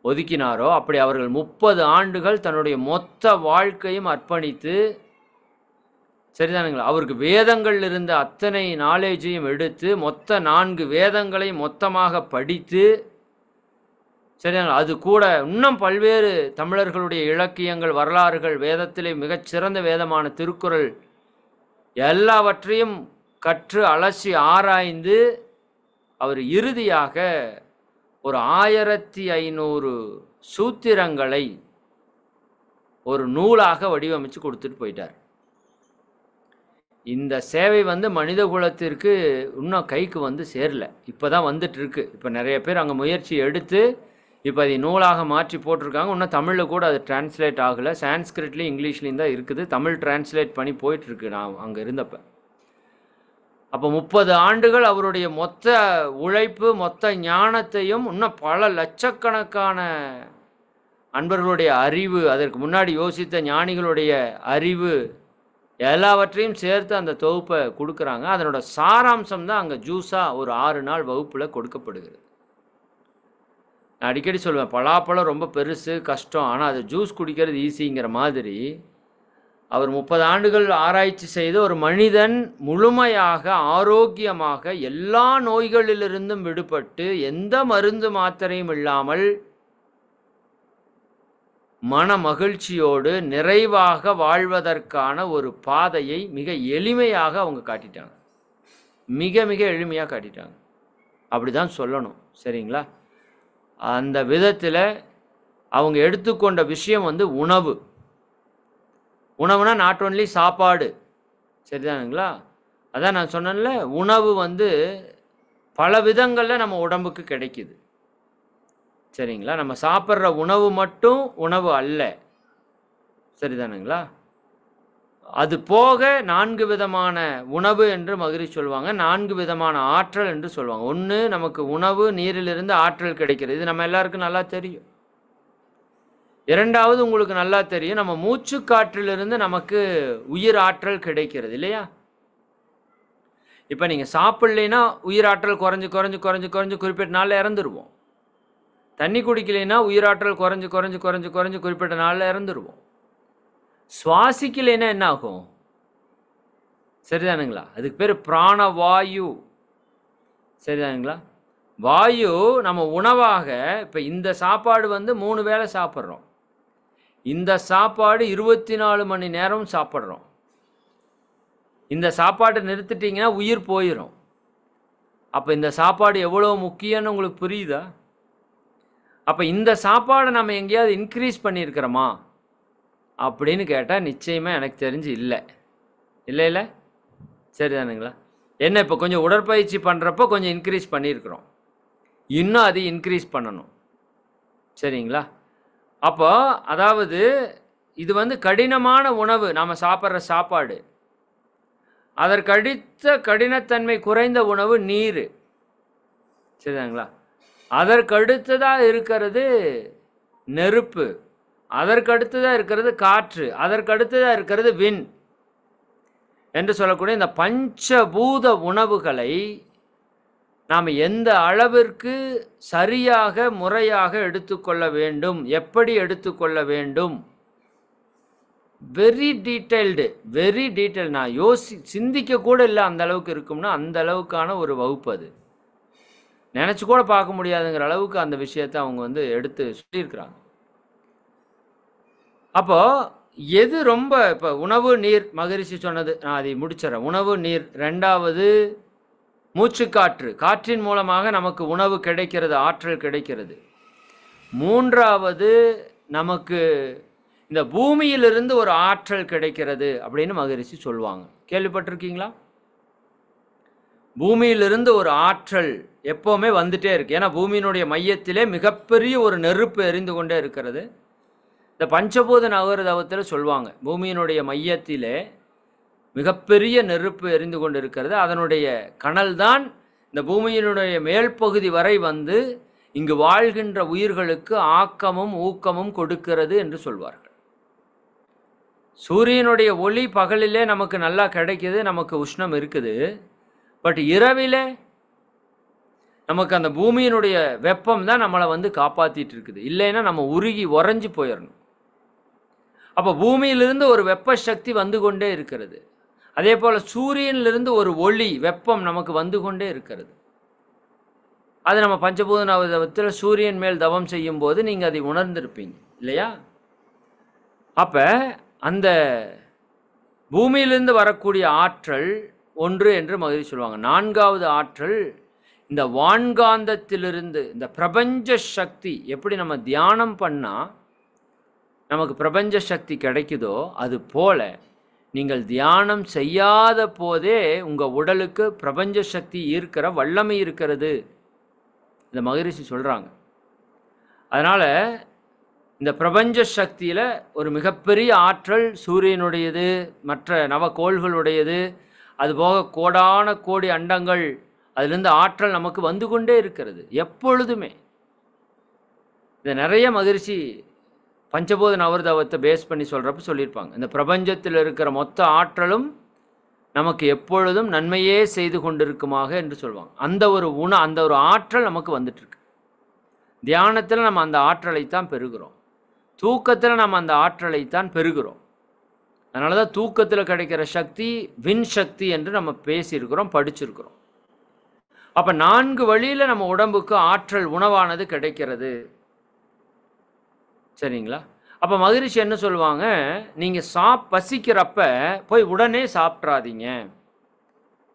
ஒதுக்கினாரோ அப்படி அவர்கள் 30 ஆண்டுகள் தன்னுடைய மொத்த வாழ்க்கையும் அர்ப்பணித்து, சரிதானுங்களா, அவருக்கு வேதங்கள் இருந்த அத்தனை நாலேஜையும் எடுத்து மொத்த 4 வேதங்களை மொத்தமாக படித்து, சரிதாங்களா, அது கூட இன்னும் பல்வேறு தமிழர்களுடைய இலக்கியங்கள், வரலாறுகள், வேதத்திலே மிகச்சிறந்த வேதமான திருக்குறள் எல்லாவற்றையும் கற்று அலசி ஆராய்ந்து அவர் இறுதியாக ஒரு 1500 சூத்திரங்களை ஒரு நூலாக வடிவமைச்சு கொடுத்துட்டு போயிட்டார். இந்த சேவை வந்து மனித குலத்திற்கு இன்னும் கைக்கு வந்து சேரல, இப்போ தான் வந்துட்டு இருக்கு. இப்போ நிறைய பேர் அங்கே முயற்சி எடுத்து இப்போ அதை நூலாக மாற்றி போட்டிருக்காங்க. இன்னும் தமிழில் கூட அது டிரான்ஸ்லேட் ஆகலை. சான்ஸ்கிரிட்லேயும் இங்கிலீஷ்லேயும் தான் இருக்குது. தமிழ் டிரான்ஸ்லேட் பண்ணி போயிட்டுருக்கு நான் அங்கே இருந்தப்போ. அப்போ 30 ஆண்டுகள் அவருடைய மொத்த உழைப்பு, மொத்த ஞானத்தையும், இன்னும் பல லட்சக்கணக்கான அன்பர்களுடைய அறிவு, அதற்கு முன்னாடி யோசித்த ஞானிகளுடைய அறிவு எல்லாவற்றையும் சேர்த்து அந்த தொகுப்பை கொடுக்குறாங்க. அதனோட சாராம்சம் தான் அங்கே ஜூஸாக ஒரு 6 நாள் வகுப்பில் கொடுக்கப்படுகிறது. நான் அடிக்கடி சொல்லுவேன், பலாப்பழம் ரொம்ப பெருசு, கஷ்டம், ஆனால் அது ஜூஸ் குடிக்கிறது ஈஸிங்கிற மாதிரி அவர் 30 ஆண்டுகள் ஆராய்ச்சி செய்து ஒரு மனிதன் முழுமையாக ஆரோக்கியமாக எல்லா நோய்களிலிருந்தும் விடுபட்டு எந்த மருந்து மாத்திரையும் இல்லாமல் மன மகிழ்ச்சியோடு நிறைவாக வாழ்வதற்கான ஒரு பாதையை மிக எளிமையாக அவங்க காட்டிட்டாங்க. மிக மிக எளிமையாக காட்டிட்டாங்க. அப்படி தான் சொல்லணும், சரிங்களா? அந்த விதத்தில் அவங்க எடுத்துக்கொண்ட விஷயம் வந்து உணவு. உணவுனா நாட் ஒன்லி சாப்பாடு, சரிதானுங்களா? நான் சொன்னேன்ல, உணவு வந்து பல விதங்களில் நம்ம உடம்புக்கு கிடைக்கிது. சரிங்களா? நம்ம சாப்பிட்ற உணவு மட்டும் உணவு அல்ல. சரிதானுங்களா? அது போக 4 விதமான உணவு என்று மகரிஷி சொல்லுவாங்க. 4 விதமான ஆற்றல் என்று சொல்லுவாங்க. 1 நமக்கு உணவு, நீரிலிருந்து ஆற்றல் கிடைக்கிறது. இது நம்ம எல்லாருக்கும் நல்லா தெரியும். 2வது உங்களுக்கு நல்லா தெரியும், நம்ம மூச்சு காற்றிலிருந்து நமக்கு உயிர் ஆற்றல் கிடைக்கிறது இல்லையா? இப்ப நீங்க சாப்பிடலைன்னா உயிராற்றல் குறைஞ்சு குறைஞ்சு குறைஞ்சு குறைஞ்சு குறிப்பிட்ட நாள்ல இறந்துருவோம். தண்ணி குடிக்கலைன்னா உயிராற்றல் குறைஞ்சு குறைஞ்சு குறைஞ்சு குறைஞ்சு குறிப்பிட்ட நாள்ல இறந்துருவோம். சுவாசிக்கலைன்னா என்ன ஆகும்? சரிதானுங்களா? அதுக்கு பேர் பிராணவாயு. சரிதானுங்களா? வாயு நம்ம உணவாக இப்போ இந்த சாப்பாடு வந்து 3 வேளை சாப்பிட்றோம். இந்த சாப்பாடு 24 மணி நேரம் சாப்பிட்றோம். இந்த சாப்பாட்டை நிறுத்திட்டீங்கன்னா உயிர் போயிடும். அப்போ இந்த சாப்பாடு எவ்வளோ முக்கியம்னு உங்களுக்கு புரியுதா? அப்போ இந்த சாப்பாடை நம்ம எங்கேயாவது இன்க்ரீஸ் பண்ணியிருக்கிறோமா அப்படின்னு கேட்டால் நிச்சயமாக எனக்கு தெரிஞ்சு இல்லை. இல்லை இல்லை சரிதானுங்களா? என்ன இப்போ கொஞ்சம் உடற்பயிற்சி பண்ணுறப்போ கொஞ்சம் இன்க்ரீஸ் பண்ணியிருக்கிறோம். இன்னும் அது இன்க்ரீஸ் பண்ணணும். சரிங்களா? அப்போ அதாவது இது வந்து கடினமான உணவு, நாம் சாப்பிட்ற சாப்பாடு. அதற்கடுத்த கடினத்தன்மை குறைந்த உணவு நீர். சரிதாங்களா? அதற்கடுத்ததாக இருக்கிறது நெருப்பு, அதற்கடுத்ததாக இருக்கிறது காற்று, அதற்கடுத்ததாக இருக்கிறது விண் என்று சொல்லக்கூடிய இந்த பஞ்சபூத உணவுகளை நாம் எந்த அளவிற்கு சரியாக முறையாக எடுத்துக்கொள்ள வேண்டும், எப்படி எடுத்துக்கொள்ள வேண்டும், வெரி டீட்டெயில்டு. நான் சிந்திக்க கூட இல்லை அந்த அளவுக்கு இருக்கும்னா அந்த அளவுக்கான ஒரு வகுப்பு அது. நினச்சி கூட பார்க்க முடியாதுங்கிற அளவுக்கு அந்த விஷயத்தை அவங்க வந்து எடுத்து சொல்லியிருக்கிறாங்க. அப்போ எது ரொம்ப இப்போ உணவு நீர் மகரிஷி சொன்னது, நான் அதை முடிச்சிடறேன். உணவு நீர். 2வது மூச்சுக்காற்று, காற்றின் மூலமாக நமக்கு உணவு கிடைக்கிறது, ஆற்றல் கிடைக்கிறது. 3வது நமக்கு இந்த பூமியிலிருந்து ஒரு ஆற்றல் கிடைக்கிறது அப்படின்னு மகரிஷி சொல்லுவாங்க. கேள்விப்பட்டிருக்கீங்களா? பூமியிலிருந்து ஒரு ஆற்றல் எப்போவுமே வந்துட்டே இருக்கு. ஏன்னா பூமியினுடைய மையத்திலே மிகப்பெரிய ஒரு நெருப்பு எரிந்து கொண்டே இருக்கிறது. இந்த பஞ்சபூத நவகிரகத்தில் சொல்லுவாங்க, பூமியினுடைய மையத்திலே மிகப்பெரிய நெருப்பு எரிந்து கொண்டு இருக்கிறது. அதனுடைய கனல் தான் இந்த பூமியினுடைய மேல் பகுதி வரை வந்து இங்கு வாழ்கின்ற உயிர்களுக்கு ஆக்கமும் ஊக்கமும் கொடுக்கிறது என்று சொல்வார்கள். சூரியனுடைய ஒளி பகலிலே நமக்கு நல்லா கிடைக்குது, நமக்கு உஷ்ணம் இருக்குது. பட் இரவிலே நமக்கு அந்த பூமியினுடைய வெப்பம் தான் நம்மளை வந்து காப்பாற்றிட்டு இருக்குது. இல்லைன்னா நம்ம உருகி உறைஞ்சி போயிடணும். அப்போ பூமியிலிருந்து ஒரு வெப்ப சக்தி வந்து கொண்டே இருக்கிறது. அதே போல் சூரியனிலிருந்து ஒரு ஒளி வெப்பம் நமக்கு வந்து கொண்டே இருக்கிறது. அது நம்ம பஞ்சபூத நவகிரகத்தில் சூரியன் மேல் தவம் செய்யும் போது நீங்கள் அதை உணர்ந்திருப்பீங்க இல்லையா? அப்போ அந்த பூமியிலிருந்து வரக்கூடிய ஆற்றல் ஒன்று என்று மகிழ்ச்சி சொல்லுவாங்க. 4வது ஆற்றல் இந்த வான்காந்தத்திலிருந்து இந்த பிரபஞ்ச சக்தி. எப்படி நம்ம தியானம் பண்ணால் நமக்கு பிரபஞ்ச சக்தி கிடைக்குதோ அது போல நீங்கள் தியானம் செய்யாத போதே உங்கள் உடலுக்கு பிரபஞ்ச சக்தி ஈர்க்கிற வல்லமை இருக்கிறது இந்த மகரிஷி சொல்கிறாங்க. அதனால் இந்த பிரபஞ்ச சக்தியில் ஒரு மிகப்பெரிய ஆற்றல் சூரியனுடையது, மற்ற நவக்கோள்களுடையது, அதுபோக கோடான கோடி அண்டங்கள், அதிலிருந்து ஆற்றல் நமக்கு வந்து கொண்டே இருக்கிறது எப்பொழுதுமே. இதை நிறைய மகரிஷி பஞ்சபூத நவகிரகத்தை பேஸ் பண்ணி சொல்கிறப்ப சொல்லியிருப்பாங்க. இந்த பிரபஞ்சத்தில் இருக்கிற மொத்த ஆற்றலும் நமக்கு எப்பொழுதும் நன்மையே செய்து கொண்டிருக்குமாக என்று சொல்லுவாங்க. அந்த ஒரு ஆற்றல் நமக்கு வந்துட்டுருக்கு. தியானத்தில் நம்ம அந்த ஆற்றலைத்தான் பெறுகிறோம், தூக்கத்தில் நம்ம அந்த ஆற்றலைத்தான் பெறுகிறோம். அதனால தான் தூக்கத்தில் கிடைக்கிற சக்தி விண் சக்தி என்று நம்ம பேசியிருக்கிறோம், படிச்சிருக்கிறோம். அப்போ 4 வழியில் நம்ம உடம்புக்கு ஆற்றல் உணவானது கிடைக்கிறது. சரிங்களா? அப்போ மகரிஷி என்ன சொல்லுவாங்க, நீங்கள் பசிக்கிறப்ப போய் உடனே சாப்பிட்றாதீங்க,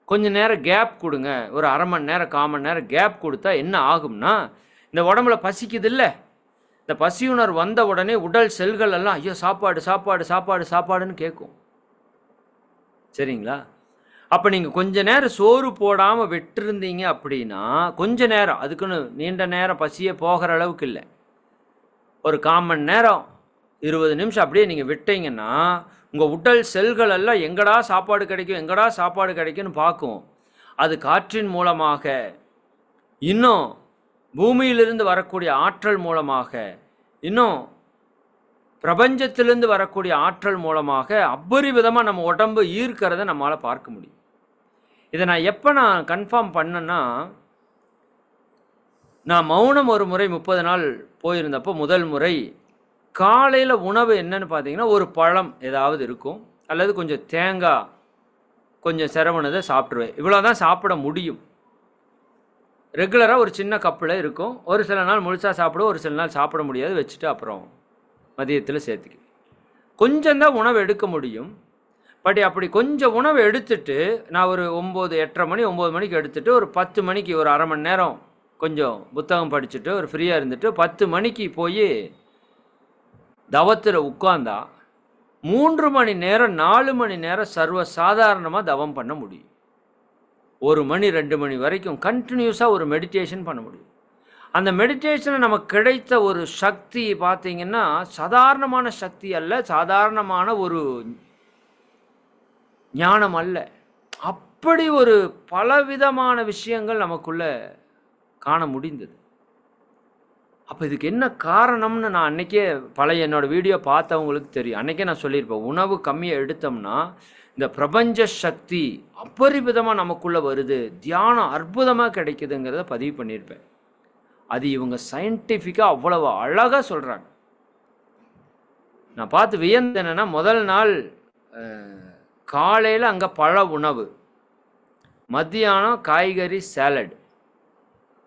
கொஞ்சம் நேரம் கேப் கொடுங்க. ஒரு அரை மணி நேரம் 1/4 மணி நேரம் கேப் கொடுத்தா என்ன ஆகும்னா, இந்த உடம்புல பசிக்குது இல்லை, இந்த பசியுணர்வு வந்த உடனே உடல் செல்கள் எல்லாம் ஐயோ சாப்பாடு சாப்பாடு சாப்பாடு சாப்பாடுன்னு கேட்கும். சரிங்களா? அப்போ நீங்கள் கொஞ்ச நேரம் சோறு போடாமல் விட்டுருந்தீங்க அப்படின்னா, கொஞ்ச நேரம், அதுக்குன்னு நீண்ட நேரம் பசியே போகிற அளவுக்கு இல்லை, ஒரு 1/4 மணி நேரம் 20 நிமிஷம் அப்படியே நீங்கள் விட்டீங்கன்னா, உங்கள் உடல் செல்கள் எல்லாம் எங்கடா சாப்பாடு கிடைக்கும், எங்கடா சாப்பாடு கிடைக்கும்னு பார்க்கும். அது காற்றின் மூலமாக, இன்னும் பூமியிலிருந்து வரக்கூடிய ஆற்றல் மூலமாக, இன்னும் பிரபஞ்சத்திலிருந்து வரக்கூடிய ஆற்றல் மூலமாக அபரிவிதமாக நம்ம உடம்பு ஈர்க்கிறத நம்மளால் பார்க்க முடியும். இதை நான் கன்ஃபார்ம் பண்ணேன்னா, நான் மௌனம் ஒரு முறை 30 நாள் போயிருந்தப்போ முதல் முறை காலையில் உணவு என்னன்னு பார்த்தீங்கன்னா, ஒரு பழம் ஏதாவது இருக்கும், அல்லது கொஞ்சம் தேங்காய் கொஞ்சம் சிரவணதை சாப்பிட்ருவேன். இவ்வளோ தான் சாப்பிட முடியும். ரெகுலராக ஒரு சின்ன கப்பில் இருக்கும். ஒரு சில நாள் முழுசாக சாப்பிடுவோம், ஒரு சில நாள் சாப்பிட முடியாது, வச்சுட்டு அப்புறம் மதியத்தில் சேர்த்துக்கு கொஞ்சம் தான் உணவு எடுக்க முடியும். பட் அப்படி கொஞ்சம் உணவு எடுத்துட்டு நான் ஒரு 9, 8:30 மணி 9 மணிக்கு எடுத்துட்டு ஒரு 10 மணிக்கு ஒரு அரை மணி நேரம் கொஞ்சம் புத்தகம் படிச்சுட்டு ஒரு ஃப்ரீயாக இருந்துட்டு 10 மணிக்கு போய் தவத்தில் உட்கார்ந்தா 3 மணி நேரம் 4 மணி நேரம் சர்வ சாதாரணமாக தவம் பண்ண முடியும். 1 மணி 2 மணி வரைக்கும் கண்டினியூஸாக ஒரு மெடிடேஷன் பண்ண முடியும். அந்த மெடிடேஷனில் நமக்கு கிடைத்த ஒரு சக்தி பார்த்தீங்கன்னா, சாதாரணமான சக்தி அல்ல, சாதாரணமான ஒரு ஞானம் அல்ல. அப்படி ஒரு பலவிதமான விஷயங்கள் நமக்குள்ள காண முடிந்தது. அப்போ இதுக்கு என்ன காரணம்னு நான் அன்றைக்கே பழைய என்னோடய வீடியோ பார்த்தவங்களுக்கு தெரியும். அன்றைக்கே நான் சொல்லியிருப்பேன், உணவு கம்மியாக எடுத்தோம்னா இந்த பிரபஞ்ச சக்தி அபரிவிதமாக நமக்குள்ளே வருது, தியானம் அற்புதமாக கிடைக்குதுங்கிறத பதிவு பண்ணியிருப்பேன். அது இவங்க சயின்டிஃபிக்காக அவ்வளவு அழகாக சொல்கிறாங்க. நான் பார்த்து வியந்து என்னென்னா, முதல் நாள் காலையில் அங்கே பழ உணவு, மத்தியானம் காய்கறி சாலட்,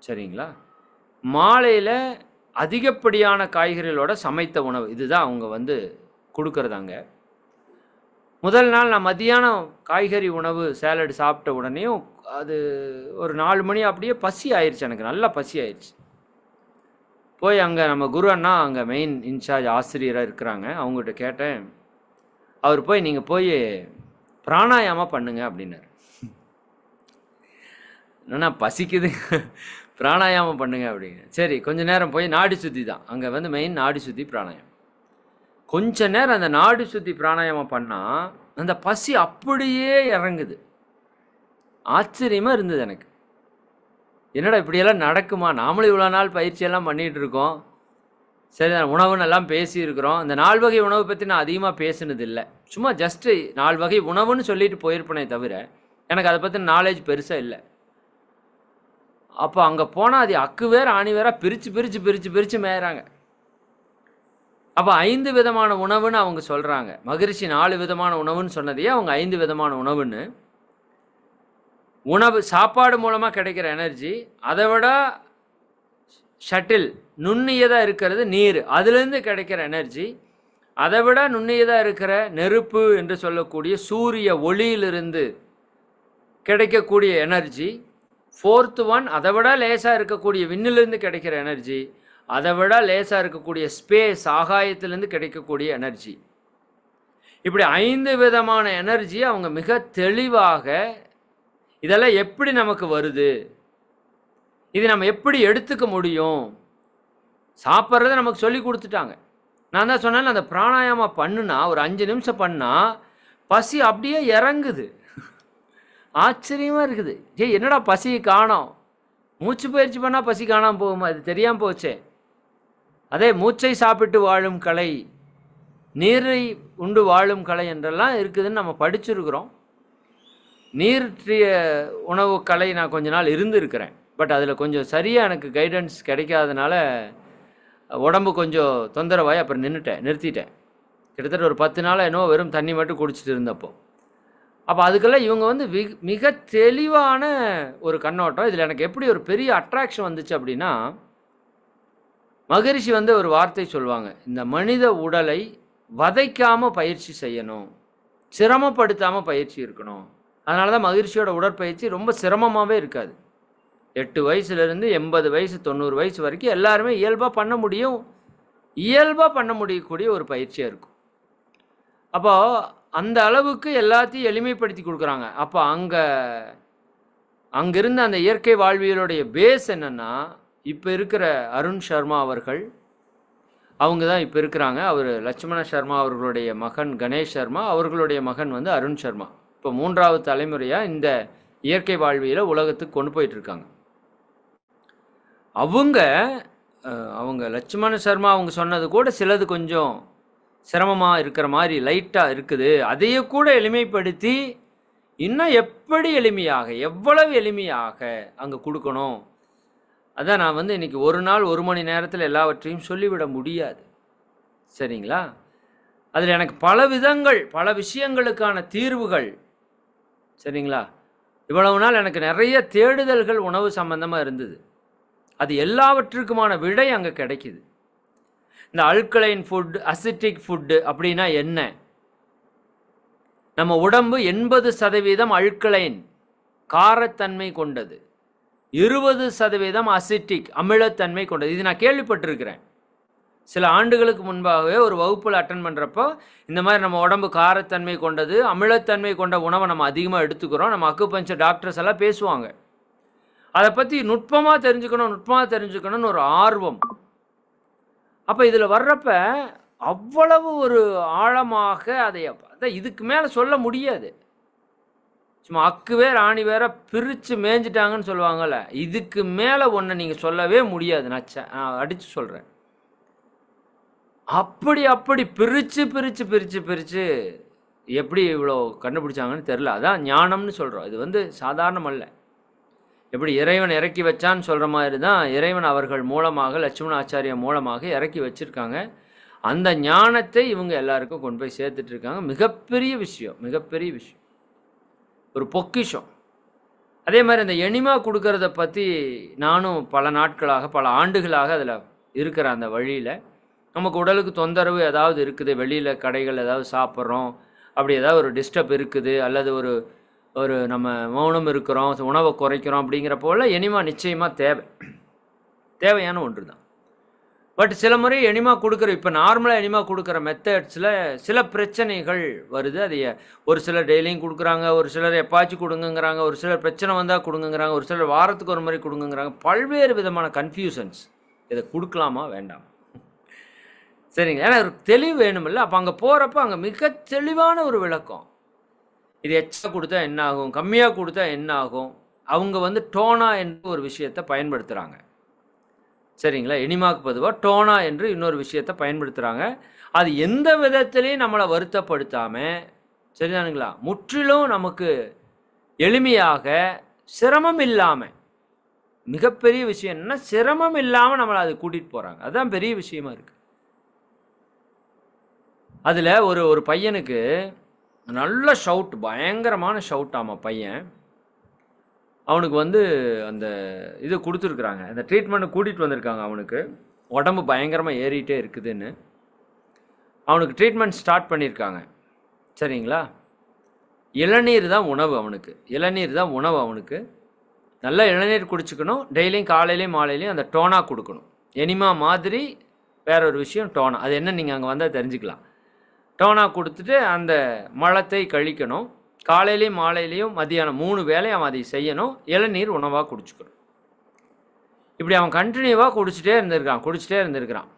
சரிங்களா, மாலையில் அதிகப்படியான காய்கறிகளோட சமைத்த உணவு, இதுதான் அவங்க கொடுக்குறதாங்க. முதல் நாள் நான் மத்தியானம் காய்கறி உணவு சாலட் சாப்பிட்ட உடனேயும் அது ஒரு 4 மணி அப்படியே பசி ஆயிடுச்சு, எனக்கு நல்லா பசி ஆயிடுச்சு. போய் அங்கே நம்ம குரு அண்ணா அங்கே மெயின் இன்சார்ஜ் ஆசிரியராக இருக்கிறாங்க, அவங்ககிட்ட கேட்டேன். அவர் போய் நீங்கள் போய் பிராணாயாமம் பண்ணுங்க அப்படின்னாரு. என்னன்னா பசிக்குது, பிராணாயாமம் பண்ணுங்க அப்படிங்க. சரி, கொஞ்ச நேரம் போய் நாடி சுத்தி தான், அங்கே மெயின் நாடி சுத்தி பிராணாயாமம். கொஞ்ச நேரம் அந்த நாடி சுத்தி பிராணாயாமம் பண்ணால் அந்த பசி அப்படியே இறங்குது. ஆச்சரியமாக இருந்தது எனக்கு. என்னடா இப்படியெல்லாம் நடக்குமா? நாமளும் இவ்வளோ நாள் பயிற்சியெல்லாம் பண்ணிகிட்டு இருக்கோம், சரி உணவுன்னு எல்லாம் பேசியிருக்கிறோம். இந்த 4 வகை உணவு பற்றி நான் அதிகமாக பேசுனது இல்லை, சும்மா ஜஸ்ட்டு 4 வகை உணவுன்னு சொல்லிட்டு போயிருப்பேனே தவிர எனக்கு அதை பற்றி நாலேஜ் பெருசாக இல்லை. அப்போ அங்கே போனால் அது அக்கு வேறு ஆணி வேற பிரித்து பிரித்து பிரித்து பிரித்து மேயிறாங்க. அப்போ 5 விதமான உணவுன்னு அவங்க சொல்கிறாங்க. மகரிஷி 4 விதமான உணவுன்னு சொன்னதையே அவங்க 5 விதமான உணவுன்னு. உணவு சாப்பாடு மூலமாக கிடைக்கிற எனர்ஜி, அதை விட ஷட்டில் நுண்ணியதாக இருக்கிறது நீர், அதுலேருந்து கிடைக்கிற எனர்ஜி, அதை விட நுண்ணியதாக இருக்கிற நெருப்பு என்று சொல்லக்கூடிய சூரிய ஒளியிலிருந்து கிடைக்கக்கூடிய எனர்ஜி, 4th ஒன் அதை விட லேசாக இருக்கக்கூடிய விண்ணிலிருந்து கிடைக்கிற எனர்ஜி, அதை விட லேசாக இருக்கக்கூடிய ஸ்பேஸ் ஆகாயத்திலேருந்து கிடைக்கக்கூடிய எனர்ஜி. இப்படி 5 விதமான எனர்ஜி அவங்க மிக தெளிவாக இதெல்லாம் எப்படி நமக்கு வருது, இது நம்ம எப்படி எடுத்துக்க முடியும், சாப்பிட்றத நமக்கு சொல்லி கொடுத்துட்டாங்க. நான் தான் சொன்னேன், அந்த பிராணாயாமம் பண்ணுனா ஒரு 5 நிமிஷம் பண்ணால் பசி அப்படியே இறங்குது. ஆச்சரியமாக இருக்குது. என்னடா பசி காணோம், மூச்சு பயிற்சி பண்ணால் பசி காணாமல் போகுமா? அது தெரியாமல் போச்சே. அதே மூச்சை சாப்பிட்டு வாழும் கலை, நீரை உண்டு வாழும் கலை என்றெல்லாம் இருக்குதுன்னு நம்ம படிச்சிருக்கிறோம். நீர்ற்றிய உணவு கலை நான் கொஞ்ச நாள் இருந்திருக்கிறேன். பட் அதில் கொஞ்சம் சரியாக எனக்கு கைடன்ஸ் கிடைக்காதனால உடம்பு கொஞ்சம் தொந்தரவாய் அப்புறம் நிறுத்திட்டேன். கிட்டத்தட்ட ஒரு 10 நாளாக என்னவோ வெறும் தண்ணி மட்டும் குடிச்சிட்டு இருந்தப்போ. அப்போ அதுக்கெல்லாம் இவங்க மிக தெளிவான ஒரு கண்ணோட்டம். இதில் எனக்கு எப்படி ஒரு பெரிய அட்ராக்ஷன் வந்துச்சு அப்படின்னா, மகரிஷி ஒரு வார்த்தை சொல்லுவாங்க, இந்த மனித உடலை வதைக்காமல் பயிற்சி செய்யணும், சிரமப்படுத்தாமல் பயிற்சி இருக்கணும். அதனால தான் மகரிஷியோட உடற்பயிற்சி ரொம்ப சிரமமாகவே இருக்காது. 8 வயசுலேருந்து 80 வயசு 90 வயசு வரைக்கும் எல்லாருமே இயல்பாக பண்ண முடியும், இயல்பாக பண்ண முடியக்கூடிய ஒரு பயிற்சியாக இருக்கும். அப்போது அந்த அளவுக்கு எல்லாத்தையும் எளிமைப்படுத்தி கொடுக்குறாங்க. அப்போ அங்கிருந்த அந்த இயற்கை வாழ்வியலுடைய பேஸ் என்னன்னா, இப்போ இருக்கிற அருண் சர்மா அவர்கள், அவங்க தான் இப்போ இருக்கிறாங்க. அவர் லட்சுமண சர்மா அவர்களுடைய மகன் கணேஷ் சர்மா, அவர்களுடைய மகன் வந்து அருண் சர்மா. இப்போ 3வது தலைமுறையாக இந்த இயற்கை வாழ்வியலை உலகத்துக்கு கொண்டு போயிட்டுருக்காங்க. அவங்க லட்சுமண சர்மா அவங்க சொன்னது கூட சிலது கொஞ்சம் சிரமமாக இருக்கிற மாதிரி லைட்டாக இருக்குது. அதையே கூட எளிமைப்படுத்தி இன்னும் எப்படி எளிமையாக, எவ்வளவு எளிமையாக அங்கே கொடுக்கணும். அதான் நான் வந்து இன்றைக்கி ஒரு நாள் 1 மணி நேரத்தில் எல்லாவற்றையும் சொல்லிவிட முடியாது. சரிங்களா? அதில் எனக்கு பல விதங்கள், பல விஷயங்களுக்கான தீர்வுகள், சரிங்களா, இவ்வளவு நாள் எனக்கு நிறைய தேடுதல்கள் உணவு சம்பந்தமாக இருந்தது. அது எல்லாவற்றுக்குமான விடை அங்கே கிடைக்குது. இந்த அல்கலைன் ஃபுட், அசிட்டிக் ஃபுட்டு அப்படின்னா என்ன? நம்ம உடம்பு 80% அல்கலைன் காரத்தன்மை கொண்டது, 20% அசிட்டிக் அமிலத்தன்மை கொண்டது. இது நான் கேள்விப்பட்டிருக்கிறேன். சில ஆண்டுகளுக்கு முன்பாகவே ஒரு வகுப்பில் அட்டன் பண்ணுறப்போ இந்த மாதிரி நம்ம உடம்பு காரத்தன்மை கொண்டது, அமிலத்தன்மை கொண்ட உணவை நம்ம அதிகமாக எடுத்துக்கிறோம், நம்ம அக்குபஞ்சர் டாக்டர்ஸ் எல்லாம் பேசுவாங்க. அதை பற்றி நுட்பமாக தெரிஞ்சுக்கணும்னு ஒரு ஆர்வம். அப்போ இதில் வர்றப்ப அவ்வளவு ஒரு ஆழமாக அதை இதுக்கு மேலே சொல்ல முடியாது. சும்மா அக்கு வேற ஆணி வேற பிரித்து மேய்ஞ்சிட்டாங்கன்னு சொல்லுவாங்கள்ல, இதுக்கு மேலே ஒன்றை நீங்கள் சொல்லவே முடியாது. நான் அடித்து சொல்கிறேன். அப்படி பிரித்து எப்படி இவ்வளோ கண்டுபிடிச்சாங்கன்னு தெரில. அதான் ஞானம்னு சொல்கிறோம். இது வந்து சாதாரணம் அல்ல. எப்படி இறைவன் இறக்கி வச்சான்னு சொல்கிற மாதிரி தான் இறைவன் அவர்கள் மூலமாக, லட்சுமண ஆச்சாரியா மூலமாக இறக்கி வச்சுருக்காங்க. அந்த ஞானத்தை இவங்க எல்லாருக்கும் கொண்டு போய் சேர்த்துட்ருக்காங்க. மிகப்பெரிய விஷயம், ஒரு பொக்கிஷம். அதே மாதிரி அந்த எனிமா கொடுக்கறத பற்றி நானும் பல நாட்களாக, பல ஆண்டுகளாக அதில் இருக்கிற அந்த வழியில் நமக்கு உடலுக்கு தொந்தரவு ஏதாவது இருக்குது, வெளியில் கடைகள் ஏதாவது சாப்பிட்றோம், அப்படி ஏதாவது ஒரு டிஸ்டர்ப் இருக்குது, அல்லது ஒரு நம்ம மௌனம் இருக்கிறோம், உணவை குறைக்கிறோம், அப்படிங்கிற போல் எனிமா நிச்சயமாக தேவையான ஒன்று தான். பட் சில முறை எனிமா கொடுக்குற, இப்போ நார்மலாக எனிமா கொடுக்குற மெத்தட்ஸில் சில பிரச்சனைகள் வருது. அது ஒரு சிலர் டெய்லியும் கொடுக்குறாங்க, ஒரு சிலர் எப்பாச்சும் கொடுங்கங்கிறாங்க, ஒரு சிலர் பிரச்சனை வந்தால் கொடுங்கங்கிறாங்க, ஒரு சிலர் வாரத்துக்கு ஒரு முறை கொடுங்கங்கிறாங்க. பல்வேறு விதமான கன்ஃபியூஷன்ஸ். இதை கொடுக்கலாமா வேண்டாம்? சரிங்க, ஏன்னா ஒரு தெளிவு வேணுமில்ல. அப்போ அங்கே போகிறப்ப அங்கே மிக தெளிவான ஒரு விளக்கம். இது எச்சா கொடுத்தா என்ன ஆகும், கம்மியாக கொடுத்தா என்ன ஆகும். அவங்க வந்து டோனா என்று ஒரு விஷயத்தை பயன்படுத்துகிறாங்க. சரிங்களா? எனிமாவுக்கு பொதுவாக டோனா என்று இன்னொரு விஷயத்தை பயன்படுத்துகிறாங்க. அது எந்த விதத்திலையும் நம்மளை வருத்தப்படுத்தாமல், சரிதானுங்களா, முற்றிலும் நமக்கு எளிமையாக, சிரமம் இல்லாமல், மிகப்பெரிய விஷயம் என்னன்னா சிரமம் இல்லாமல் நம்மளை அது கூட்டிகிட்டு போகிறாங்க. அதுதான் பெரிய விஷயமா இருக்குது. அதில் ஒரு பையனுக்கு நல்ல ஷவுட், பயங்கரமான ஷவுட். ஆமாம், பையன் அவனுக்கு வந்து அந்த இது கொடுத்துருக்குறாங்க, அந்த ட்ரீட்மெண்ட்டு கூட்டிகிட்டு வந்திருக்காங்க. அவனுக்கு உடம்பு பயங்கரமாக ஏறிட்டே இருக்குதுன்னு அவனுக்கு ட்ரீட்மெண்ட் ஸ்டார்ட் பண்ணியிருக்காங்க. சரிங்களா? இளநீர் தான் உணவு அவனுக்கு. நல்ல இளநீர் குடிச்சுக்கணும். டெய்லியும் காலையிலையும் மாலையிலையும் அந்த டோனா கொடுக்கணும். எனிமா மாதிரி வேற ஒரு விஷயம் டோனா. அது என்ன நீங்கள் அங்கே வந்தால் தெரிஞ்சுக்கலாம். டோனா கொடுத்துட்டு அந்த மலத்தை கழிக்கணும். காலையிலையும் மாலையிலையும் மதியானம் 3 வேளை அவன் அதை செய்யணும். இளநீர் உணவாக குடிச்சுக்கணும். இப்படி அவன் கண்டினியூவாக குடிச்சிட்டே இருந்திருக்கிறான்.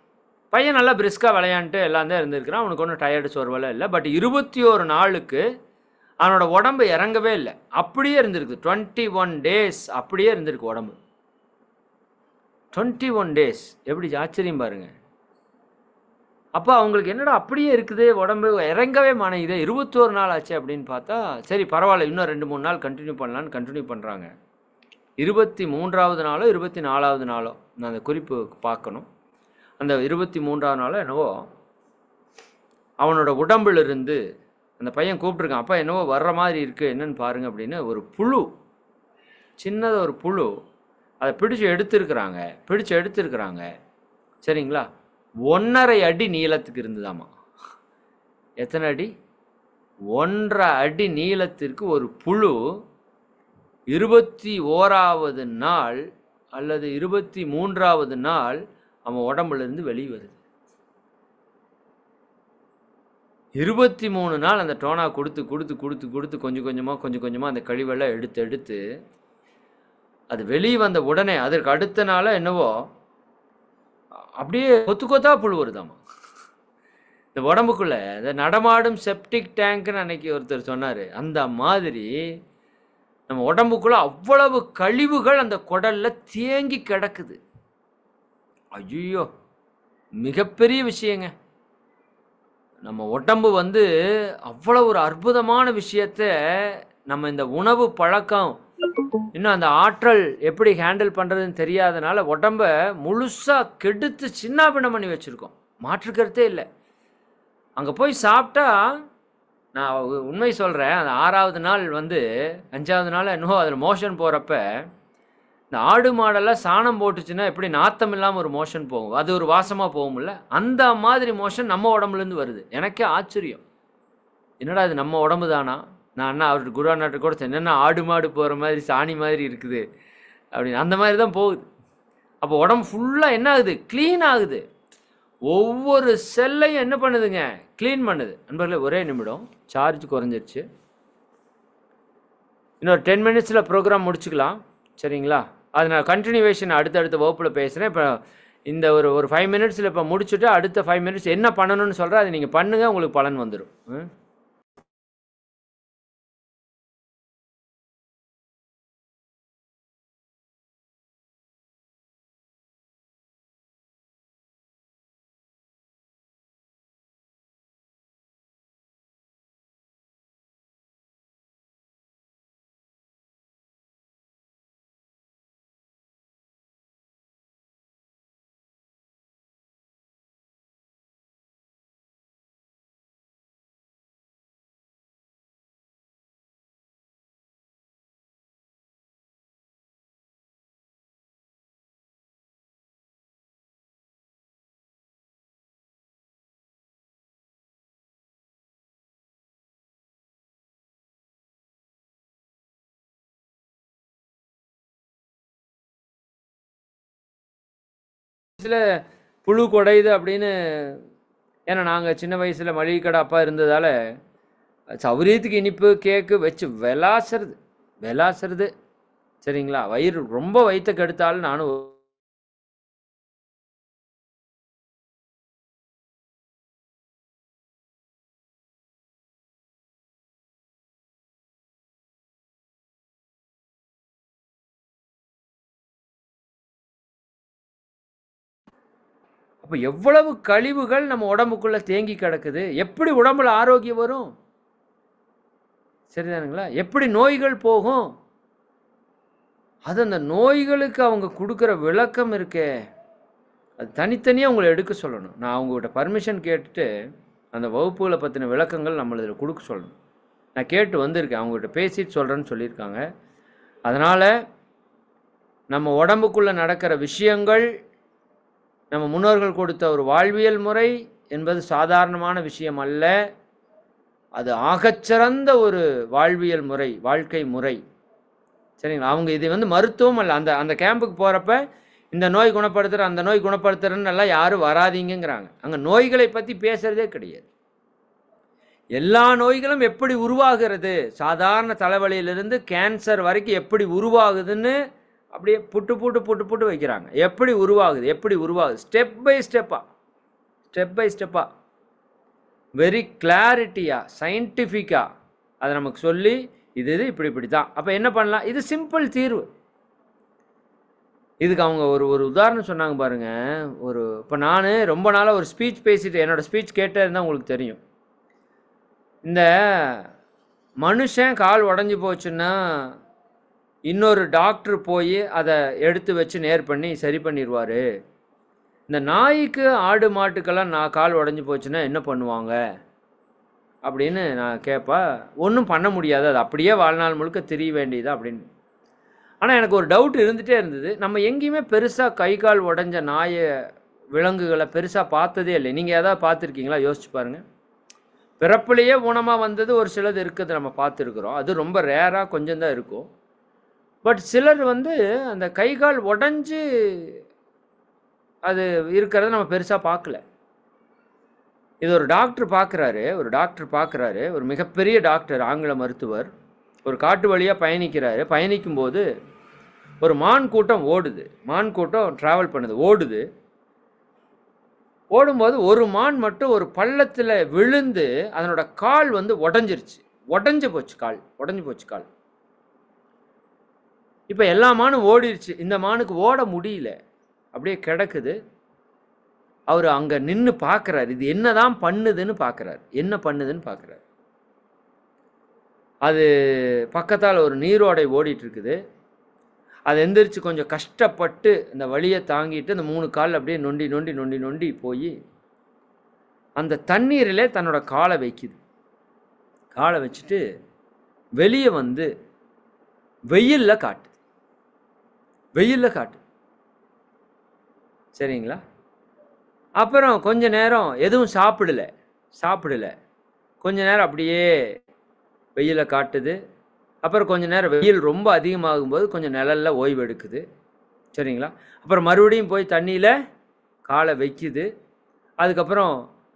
பையன் நல்லா பிரிஸ்காக விளையாண்டுட்டு எல்லாம் தான் இருந்திருக்கிறான். அவனுக்கு ஒன்றும் டயர்டு சோர்வெல்லாம் இல்லை. பட் 21 நாளுக்கு அவனோட உடம்பு இறங்கவே இல்லை. அப்படியே இருந்திருக்கு. 21 டேஸ் அப்படியே இருந்திருக்கு உடம்பு. 21 டேஸ் எப்படி ஆச்சரியம் பாருங்கள். அப்போ அவங்களுக்கு என்னடா அப்படியே இருக்குது, உடம்பு இறங்கவே மாட்டேங்குது, 21 நாள் ஆச்சு அப்படின்னு பார்த்தா, சரி பரவாயில்ல, இன்னும் 2-3 நாள் கண்டினியூ பண்ணலான்னு கண்டினியூ பண்ணுறாங்க. 23வது நாளோ 24வது நாளோ நான் அந்த குறிப்பு பார்க்கணும். அந்த 23வது நாளோ என்னவோ அவனோட உடம்புலேருந்து அந்த பையன் கூப்பிட்ருக்கான். அப்பா என்னவோ வர்ற மாதிரி இருக்குது, என்னன்னு பாருங்க அப்படின்னு. ஒரு புழு, சின்னதாக ஒரு புழு, அதை பிடிச்சு எடுத்துருக்குறாங்க. சரிங்களா? 1.5 அடி நீளத்துக்கு இருந்ததாமா. எத்தனை அடி? 1.5 அடி நீளத்திற்கு ஒரு புழு 21வது நாள் அல்லது 23வது நாள் அவன் உடம்புலேருந்து வெளியே வருது. 23 நாள் அந்த டோனா கொடுத்து கொடுத்து கொடுத்து கொடுத்து கொஞ்சம் கொஞ்சமாக அந்த கழிவெல்லாம் எடுத்து அது வெளியே வந்த உடனே அதற்கு அடுத்த நாள் என்னவோ அப்படியே கொத்து கொத்தா புழு வருதாமா இந்த உடம்புக்குள்ள. இந்த நடமாடும் செப்டிக் டேங்க்னு அன்னைக்கு ஒருத்தர் சொன்னார். அந்த மாதிரி நம்ம உடம்புக்குள்ள அவ்வளவு கழிவுகள் அந்த குடல்ல தேங்கி கிடக்குது. ஐயோ, மிகப்பெரிய விஷயங்க. நம்ம உடம்பு அவ்வளோ ஒரு அற்புதமான விஷயத்த நம்ம இந்த உணவு பழக்கம் இன்னும் அந்த ஆற்றல் எப்படி ஹேண்டில் பண்ணுறதுன்னு தெரியாதனால உடம்ப முழுசாக கெடுத்து சின்னாபின்னம் பண்ணி வச்சுருக்கோம். மாற்றுக்கருத்தே இல்லை. அங்கே போய் சாப்பிட்டா நான் உண்மை சொல்கிறேன், அந்த 6வது நாள் 5வது நாள் என்னவோ அதில் மோஷன் போகிறப்ப இந்த ஆடு மாடெல்லாம் சாணம் போட்டுச்சுன்னா எப்படி நாத்தம் இல்லாமல் ஒரு மோஷன் போகும், அது ஒரு வாசமாக போகும்ல, அந்த மாதிரி மோஷன் நம்ம உடம்புலேருந்து வருது. எனக்கே ஆச்சரியம், என்னடா இது நம்ம உடம்பு தானா? நான் அண்ணா அவர்கிட்ட குருவானாட்ட கூட என்னென்ன ஆடு மாடு போகிற மாதிரி சாணி மாதிரி இருக்குது அப்படின்னு. அந்த மாதிரி தான் போகுது. அப்போ உடம்பு ஃபுல்லாக என்ன ஆகுது? க்ளீன் ஆகுது. ஒவ்வொரு செல்லையும் என்ன பண்ணுதுங்க? க்ளீன் பண்ணுது. நண்பர்களே, ஒரே நிமிடம், சார்ஜ் குறைஞ்சிருச்சு. இன்னொரு 10 மினிட்ஸில் ப்ரோக்ராம் முடிச்சுக்கலாம், சரிங்களா? அது நான் கண்டினியூவேஷன் அடுத்தடுத்த வகுப்பில் பேசுகிறேன். இப்போ இந்த ஒரு 5 மினிட்ஸில் இப்போ முடிச்சுட்டு அடுத்த 5 மினிட்ஸ் என்ன பண்ணணும்னு சொல்கிறேன். அதை நீங்கள் பண்ணுங்கள், உங்களுக்கு பலன் வந்துடும். புழு குடையுது அப்படின்னு. ஏன்னா நாங்கள் சின்ன வயசில் மளிகை கடை அப்பா இருந்ததால் சௌரியத்துக்கு இனிப்பு கேக்கு வச்சு விளாசுறது, சரிங்களா? வயிறு ரொம்ப வயிற்ற கெடுத்தாலும் நானும் அப்போ எவ்வளவு கழிவுகள் நம்ம உடம்புக்குள்ளே தேங்கி கிடக்குது. எப்படி உடம்புல ஆரோக்கியம் வரும்? சரிதானுங்களா? எப்படி நோய்கள் போகும்? அது அந்த நோய்களுக்கு அவங்க கொடுக்குற விளக்கம் இருக்கே, அது தனித்தனியாக உங்களை எடுக்க சொல்லணும். நான் அவங்ககிட்ட பர்மிஷன் கேட்டுட்டு அந்த வகுப்புகளை பற்றின விளக்கங்கள் நம்மளதில் கொடுக்க சொல்லணும். நான் கேட்டு வந்திருக்கேன், அவங்ககிட்ட பேசிட்டு சொல்கிறேன்னு சொல்லியிருக்காங்க. அதனால் நம்ம உடம்புக்குள்ளே நடக்கிற விஷயங்கள், நம்ம முன்னோர்கள் கொடுத்த ஒரு வாழ்வியல் முறை என்பது சாதாரணமான விஷயம் அல்ல. அது ஆகச்சிறந்த ஒரு வாழ்வியல் முறை, வாழ்க்கை முறை, சரிங்களா? அவங்க இது மருத்துவம் அல்ல. அந்த கேம்புக்கு போகிறப்ப இந்த நோய் குணப்படுத்துகிற அந்த நோய் குணப்படுத்துகிறன்னு எல்லாம் யாரும் வராதிங்கிறாங்க. அங்கே நோய்களை பற்றி பேசுகிறதே கிடையாது. எல்லா நோய்களும் எப்படி உருவாகிறது, சாதாரண தலைவலியிலிருந்து கேன்சர் வரைக்கும் எப்படி உருவாகுதுன்னு அப்படியே புட்டு வைக்கிறாங்க. எப்படி உருவாகுது ஸ்டெப் பை ஸ்டெப்பாக வெரி கிளாரிட்டியாக சயின்டிஃபிக்காக அதை நமக்கு சொல்லி இது இப்படி தான். அப்போ என்ன பண்ணலாம்? இது சிம்பிள் தீர்வு. இதுக்கு அவங்க ஒரு உதாரணம் சொன்னாங்க பாருங்கள். இப்போ நான் ரொம்ப நாளாக ஒரு ஸ்பீச் பேசிட்டு, என்னோடய ஸ்பீச் கேட்டே இருந்தால் உங்களுக்கு தெரியும். இந்த மனுஷன் கால் உடஞ்சி போச்சுன்னா இன்னொரு டாக்டர் போய் அதை எடுத்து வச்சு நேர் பண்ணி சரி பண்ணிடுவார். இந்த நாய்க்கு ஆடு மாட்டுக்கெல்லாம் கால் உடஞ்சி போச்சுன்னா என்ன பண்ணுவாங்க அப்படின்னு நான் கேட்பேன். ஒன்றும் பண்ண முடியாது, அது அப்படியே வாழ்நாள் முழுக்க தெரிய வேண்டியது அப்படின்னு. ஆனால் எனக்கு ஒரு டவுட் இருந்துகிட்டே இருந்தது. நம்ம எங்கேயுமே பெருசாக கை கால் உடஞ்ச விலங்குகளை பெருசாக பார்த்ததே இல்லை. நீங்கள் எதாவது பார்த்துருக்கீங்களா? யோசிச்சு பாருங்கள். பிறப்புலேயே ஊனமாக வந்தது ஒரு சிலது இருக்குது, நம்ம பார்த்துருக்குறோம். அது ரொம்ப ரேராக கொஞ்சம் தான் இருக்கும். பட் சிலர் அந்த கை கால் உடஞ்சி அது இருக்கிறத நம்ம பெருசாக பார்க்கல. இது ஒரு டாக்டர் பார்க்குறாரு, ஒரு மிகப்பெரிய டாக்டர், ஆங்கில மருத்துவர். ஒரு காட்டு வழியாக பயணிக்கிறாரு. பயணிக்கும்போது ஒரு மான் கூட்டம் ஓடுது. மான் கூட்டம் ட்ராவல் பண்ணுது, ஓடுது. ஓடும்போது ஒரு மான் மட்டும் ஒரு பள்ளத்தில் விழுந்து அதனோட கால் வந்து உடஞ்சிருச்சு. உடஞ்சி போச்சு கால். இப்போ எல்லா மானும் ஓடிடுச்சு. இந்த மானுக்கு ஓட முடியல, அப்படியே கிடக்குது. அவர் அங்கே நின்று பார்க்குறாரு, இது என்னதான் பண்ணுதுன்னு பார்க்குறாரு. அது பக்கத்தால் ஒரு நீரோடை ஓடிட்டு இருக்குது. அது எந்திரிச்சு கொஞ்சம் கஷ்டப்பட்டு இந்த வழியை தாங்கிட்டு அந்த 3 கால் அப்படியே நொண்டி போய் அந்த தண்ணீரிலே தன்னோட காலை வைக்குது. காலை வச்சுட்டு வெளியே வந்து வெயிலில் காட்டு. சரிங்களா? அப்புறம் கொஞ்ச நேரம் எதுவும் சாப்பிடல. கொஞ்ச நேரம் அப்படியே வெயிலை காட்டுது. அப்புறம் கொஞ்ச நேரம் வெயில் ரொம்ப அதிகமாகும்போது கொஞ்சம் நிழலில் ஓய்வு எடுக்குது. சரிங்களா? அப்புறம் மறுபடியும் போய் தண்ணியில் காலை வைக்குது. அதுக்கப்புறம்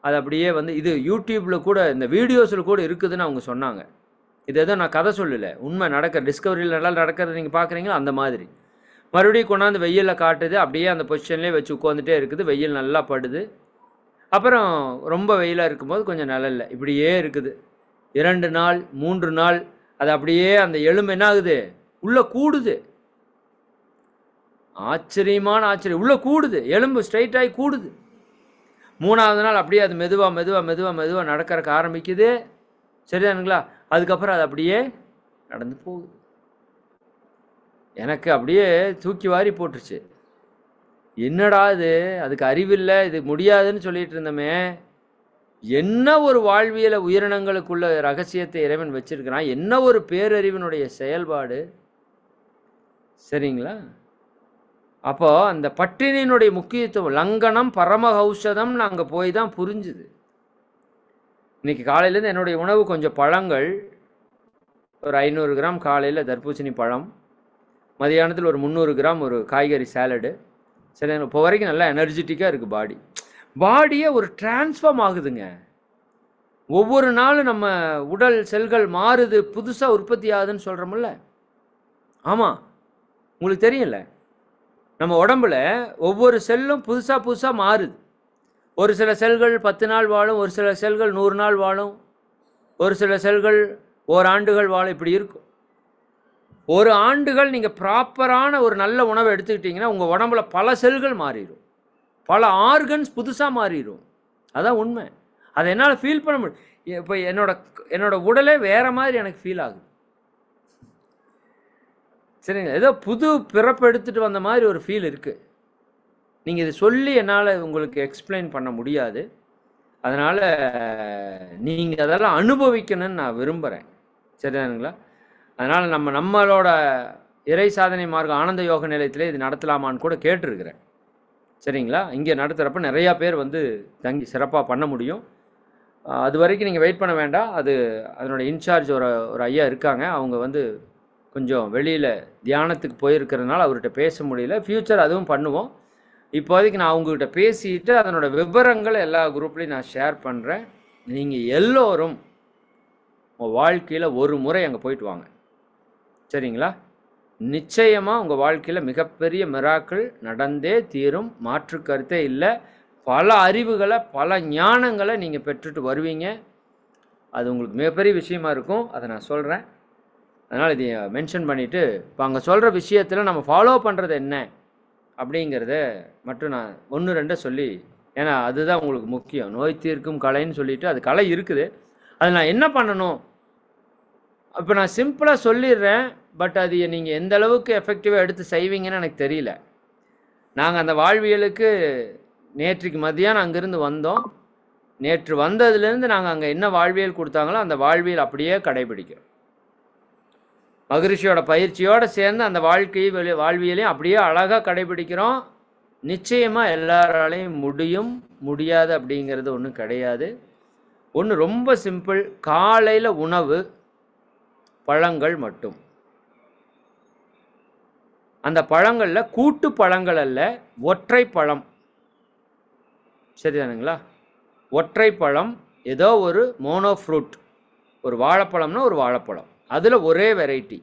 அது அப்படியே வந்து இது யூடியூப்பில் கூட இந்த வீடியோஸில் கூட இருக்குதுன்னு அவங்க சொன்னாங்க. இது எதுவும் நான் கதை சொல்லலை, உண்மை டிஸ்கவரியில் நல்லா நடக்கிறது நீங்கள் பார்க்குறீங்களா, அந்த மாதிரி. மறுபடியும் கொண்டாந்து வெயிலில் காட்டுது. அப்படியே அந்த பொசிஷன்லேயே வச்சு உட்காந்துட்டே இருக்குது. வெயில் நல்லா படுது. அப்புறம் ரொம்ப வெயிலாக இருக்கும்போது கொஞ்சம் நிழல்ல இப்படியே இருக்குது. 2 நாள் 3 நாள் அது அப்படியே அந்த எலும்பு என்ன ஆகுது, உள்ளே கூடுது. ஆச்சரியம், உள்ளே கூடுது, எலும்பு ஸ்ட்ரைட்டாகி கூடுது. 3ஆவது நாள் அப்படியே அது மெதுவாக நடக்கிறக்கு ஆரம்பிக்குது. சரிதானுங்களா? அதுக்கப்புறம் அது அப்படியே நடந்து போகுது. எனக்கு அப்படியே தூக்கி வாரி போட்டுருச்சு. என்னடா இது, அதுக்கு அறிவில்லை, இது முடியாதுன்னு சொல்லிட்டு இருந்தோமே, என்ன ஒரு வாழ்வியல உயிரினங்களுக்குள்ள ரகசியத்தை இறைவன் வச்சிருக்கிறான், என்ன ஒரு பேரறிவினுடைய செயல்பாடு. சரிங்களா? அப்போ அந்த பட்டினியினுடைய முக்கியத்துவம், லங்கனம் பரமஹௌஷதம் அங்கே போய் தான் புரிஞ்சுது. இன்னைக்கு காலையிலேருந்து என்னுடைய உணவு கொஞ்சம் பழங்கள், ஒரு 500 கிராம் காலையில் தர்பூசணி பழம், மதியானத்தில் ஒரு 300 கிராம் ஒரு காய்கறி சாலடு. சரி, இப்போ வரைக்கும் நல்லா எனர்ஜெட்டிக்காக இருக்குது. பாடியே ஒரு டிரான்ஸ்ஃபார்ம் ஆகுதுங்க. ஒவ்வொரு நாளும் நம்ம உடல் செல்கள் மாறுது, புதுசாக உற்பத்தி ஆகுதுன்னு சொல்கிறோம்ல. ஆமாம், உங்களுக்கு தெரியல, நம்ம உடம்புல ஒவ்வொரு செல்லும் புதுசாக மாறுது. ஒரு சில செல்கள் 10 நாள் வாழும், ஒரு சில செல்கள் 100 நாள் வாழும், ஒரு சில செல்கள் ஓராண்டுகள் வாழும். இப்படி இருக்கும். ஒரு ஆண்டுகள் நீங்கள் ப்ராப்பரான ஒரு நல்ல உணவை எடுத்துக்கிட்டிங்கன்னா உங்கள் உடம்புல பல செல்கள் மாறிடும், பல ஆர்கன்ஸ் புதுசாக மாறிடும். அதான் உண்மை. அதை என்னால் ஃபீல் பண்ண முடியும். இப்போ என்னோட உடலே வேறு மாதிரி எனக்கு ஃபீல் ஆகுது. சரிங்க, ஏதோ புது பிறப்பு எடுத்துகிட்டு வந்த மாதிரி ஒரு ஃபீல் இருக்குது. நீங்கள் இது சொல்லி என்னால் உங்களுக்கு எக்ஸ்பிளைன் பண்ண முடியாது. அதனால் நீங்கள் அதெல்லாம் அனுபவிக்கணும்னு நான் விரும்புகிறேன். சரிதானுங்களா? அதனால் நம்மளோட இறை சாதனை மார்க்க ஆனந்த யோக நிலையத்திலே இது நடத்தலாமான்னு கூட கேட்டிருக்கிறேன். சரிங்களா? இங்கே நடத்துகிறப்ப நிறையா பேர் வந்து தங்கி சிறப்பாக பண்ண முடியும். அது வரைக்கும் நீங்கள் வெயிட் பண்ண வேண்டாம். அதனோட இன்சார்ஜ் ஒரு ஐயா இருக்காங்க. அவங்க வந்து கொஞ்சம் வெளியில் தியானத்துக்கு போயிருக்கிறதுனால அவர்கிட்ட பேச முடியல. ஃப்யூச்சர் அதுவும் பண்ணுவோம். இப்போதைக்கு நான் அவங்ககிட்ட பேசிட்டு அதனோட விவரங்களை எல்லா குரூப்லேயும் நான் ஷேர் பண்ணுறேன். நீங்கள் எல்லோரும் உங்கள் வாழ்க்கையில் ஒரு முறை அங்கே போயிட்டு வாங்க. சரிங்களா? நிச்சயமாக உங்கள் வாழ்க்கையில் மிகப்பெரிய மிராக்கிள் நடந்தே தீரும், மாற்று கருத்தே இல்லை. பல அறிவுகளை, பல ஞானங்களை நீங்கள் பெற்றுட்டு வருவீங்க. அது உங்களுக்கு மிகப்பெரிய விஷயமா இருக்கும். அதை நான் சொல்கிறேன். அதனால் இதை மென்ஷன் பண்ணிவிட்டு, இப்போ அங்கே சொல்கிற விஷயத்தில் நம்ம ஃபாலோ பண்ணுறது என்ன அப்படிங்கிறத மட்டும் நான் 1-2 சொல்லி, ஏன்னா அதுதான் உங்களுக்கு முக்கியம். நோய் தீர்க்கும் கலைன்னு சொல்லிவிட்டு அது கலை இருக்குது. அது நான் என்ன பண்ணணும், இப்போ நான் சிம்பிளாக சொல்லிடுறேன். பட் அது நீங்கள் எந்த அளவுக்கு எஃபெக்டிவாக எடுத்து செய்வீங்கன்னு எனக்கு தெரியல. நாங்கள் அந்த வாழ்வியலுக்கு நேற்றுக்கு மதியானம் அங்கேருந்து வந்தோம். நேற்று வந்ததுலேருந்து நாங்கள் அங்கே என்ன வாழ்வியல் கொடுத்தாங்களோ அந்த வாழ்வியல் அப்படியே கடைபிடிக்கிறோம். மகரிஷியோட பயிற்சியோடு சேர்ந்து அந்த வாழ்வியலையும் அப்படியே அழகாக கடைபிடிக்கிறோம். நிச்சயமாக எல்லாராலையும் முடியாது அப்படிங்கிறது ஒன்றும் கிடையாது. ஒன்று ரொம்ப சிம்பிள். காலையில் உணவு பழங்கள் மட்டும். அந்த பழங்களில் கூட்டு பழங்கள் அல்ல, ஒற்றை பழம். சரிதானுங்களா? ஒற்றை பழம், ஏதோ ஒரு மோனோ ஃப்ரூட், ஒரு வாழைப்பழம்னா ஒரு வாழைப்பழம், அதில் ஒரே வெரைட்டி,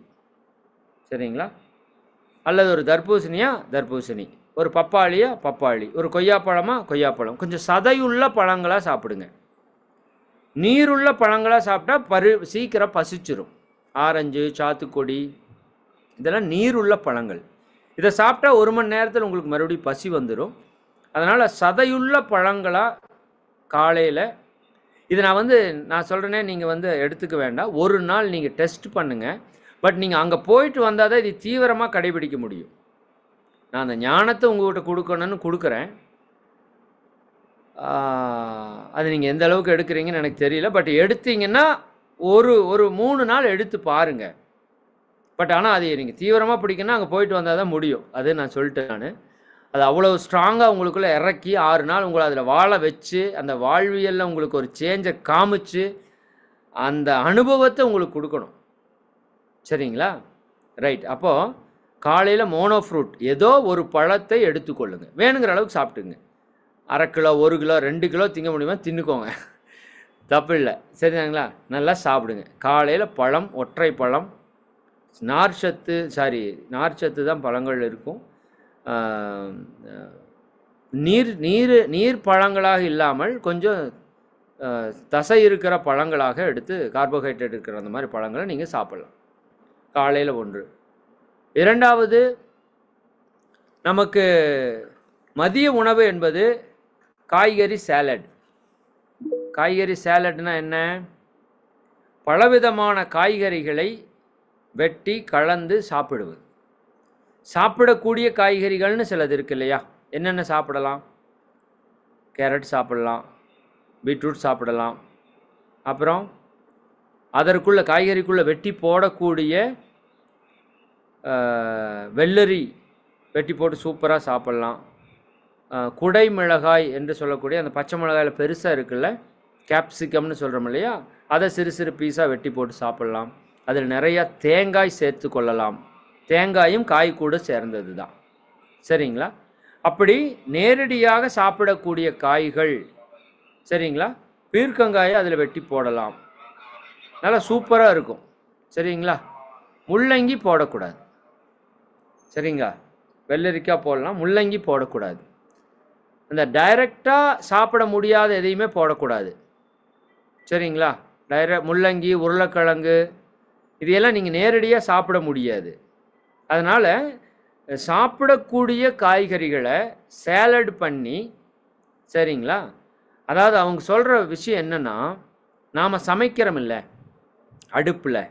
சரிங்களா? அல்லது ஒரு தர்பூசணியா தர்பூசணி, ஒரு பப்பாளியா பப்பாளி, ஒரு கொய்யாப்பழமா கொய்யாப்பழம். கொஞ்சம் சதையுள்ள பழங்களாக சாப்பிடுங்க. நீருள்ள பழங்களாக சாப்பிட்டா சீக்கிரம் பசிச்சிரும். ஆரஞ்சு, சாத்துக்குடி, இதெல்லாம் நீருள்ள பழங்கள். இதை சாப்பிட்டா 1 மணி நேரத்தில் உங்களுக்கு மறுபடியும் பசி வந்துடும். அதனால் சதையுள்ள பழங்களாக காலையில், இதை நான் சொல்கிறேனே, நீங்கள் எடுத்துக்க வேண்டாம். ஒரு நாள் நீங்கள் டெஸ்ட் பண்ணுங்கள். பட் நீங்கள் அங்கே போயிட்டு வந்தால் தான் இது தீவிரமாக கடைபிடிக்க முடியும். நான் அந்த ஞானத்தை உங்கள்கிட்ட கொடுக்கணும்னு கொடுக்குறேன். அது நீங்கள் எந்த அளவுக்கு எடுக்கிறீங்கன்னு எனக்கு தெரியல. பட் எடுத்தீங்கன்னா ஒரு 3 நாள் எடுத்து பாருங்கள். பட் ஆனால் அது நீங்கள் தீவிரமாக பிடிக்கணும்னா அங்கே போயிட்டு வந்தால் தான் முடியும். அது நான் சொல்லிட்டேன். நான் அது அவ்வளோ ஸ்ட்ராங்காக உங்களுக்குள்ளே இறக்கி 6 நாள் உங்களை அதில் வாழ வச்சு, அந்த வாழ்வியலில் உங்களுக்கு ஒரு சேஞ்சை காமிச்சு, அந்த அனுபவத்தை உங்களுக்கு கொடுக்கணும். சரிங்களா? ரைட். அப்போது காலையில் மோனோ ஃப்ரூட், ஏதோ ஒரு பழத்தை எடுத்துக்கொள்ளுங்க. வேணுங்கிற அளவுக்கு சாப்பிட்டுங்க. 1/2 கிலோ, 1 கிலோ, 2 கிலோ திங்க முடியுமா தின்னுக்கோங்க, தப்பு இல்லை. சரிதாங்களா? நல்லா சாப்பிடுங்க. காலையில் பழம், ஒற்றை பழம், நார்ச்சத்து தான் பழங்கள் இருக்கும். நீர் பழங்களாக இல்லாமல் கொஞ்சம் தசை இருக்கிற பழங்களாக எடுத்து, கார்போஹைட்ரேட் இருக்கிற அந்த மாதிரி பழங்களை நீங்கள் சாப்பிட்லாம். காலையில் 1. 2வது, நமக்கு மதிய உணவு என்பது காய்கறி சேலட். காய்கறி சேலட்னா என்ன? பலவிதமான காய்கறிகளை வெட்டி கலந்து சாப்பிடுவது. சாப்பிடக்கூடிய காய்கறிகள்னு சிலது இருக்கு இல்லையா? என்னென்ன சாப்பிடலாம்? கேரட் சாப்பிடலாம், பீட்ரூட் சாப்பிடலாம், அப்புறம் அதற்குள்ள காய்கறிக்குள்ளே வெட்டி போடக்கூடிய வெள்ளரி வெட்டி போட்டு சூப்பராக சாப்பிட்லாம். குடை மிளகாய் என்று சொல்லக்கூடிய அந்த பச்சை மிளகாயில் பெருசாக இருக்குல்ல, கேப்சிகம்னு சொல்கிறோம் இல்லையா, அதை சிறு சிறு பீஸாக வெட்டி போட்டு சாப்பிட்லாம். அதில் நிறையா தேங்காய் சேர்த்து கொள்ளலாம். தேங்காயும் காய் கூட சேர்ந்தது தான். சரிங்களா? அப்படி நேரடியாக சாப்பிடக்கூடிய காய்கள், சரிங்களா? பீர்க்கங்காயை அதில் வெட்டி போடலாம், நல்லா சூப்பராக இருக்கும். சரிங்களா? முள்ளங்கி போடக்கூடாது. சரிங்களா? வெள்ளரிக்காய் போடலாம், முள்ளங்கி போடக்கூடாது. அந்த டைரெக்டாக சாப்பிட முடியாத எதையுமே போடக்கூடாது. சரிங்களா? முள்ளங்கி, உருளைக்கிழங்கு, இதையெல்லாம் நீங்கள் நேரடியாக சாப்பிட முடியாது. அதனால் சாப்பிடக்கூடிய காய்கறிகளை சேலட் பண்ணி, சரிங்களா? அதாவது அவங்க சொல்கிற விஷயம் என்னென்னா, நாம் சமைக்கிறோமில்ல அடுப்பில்,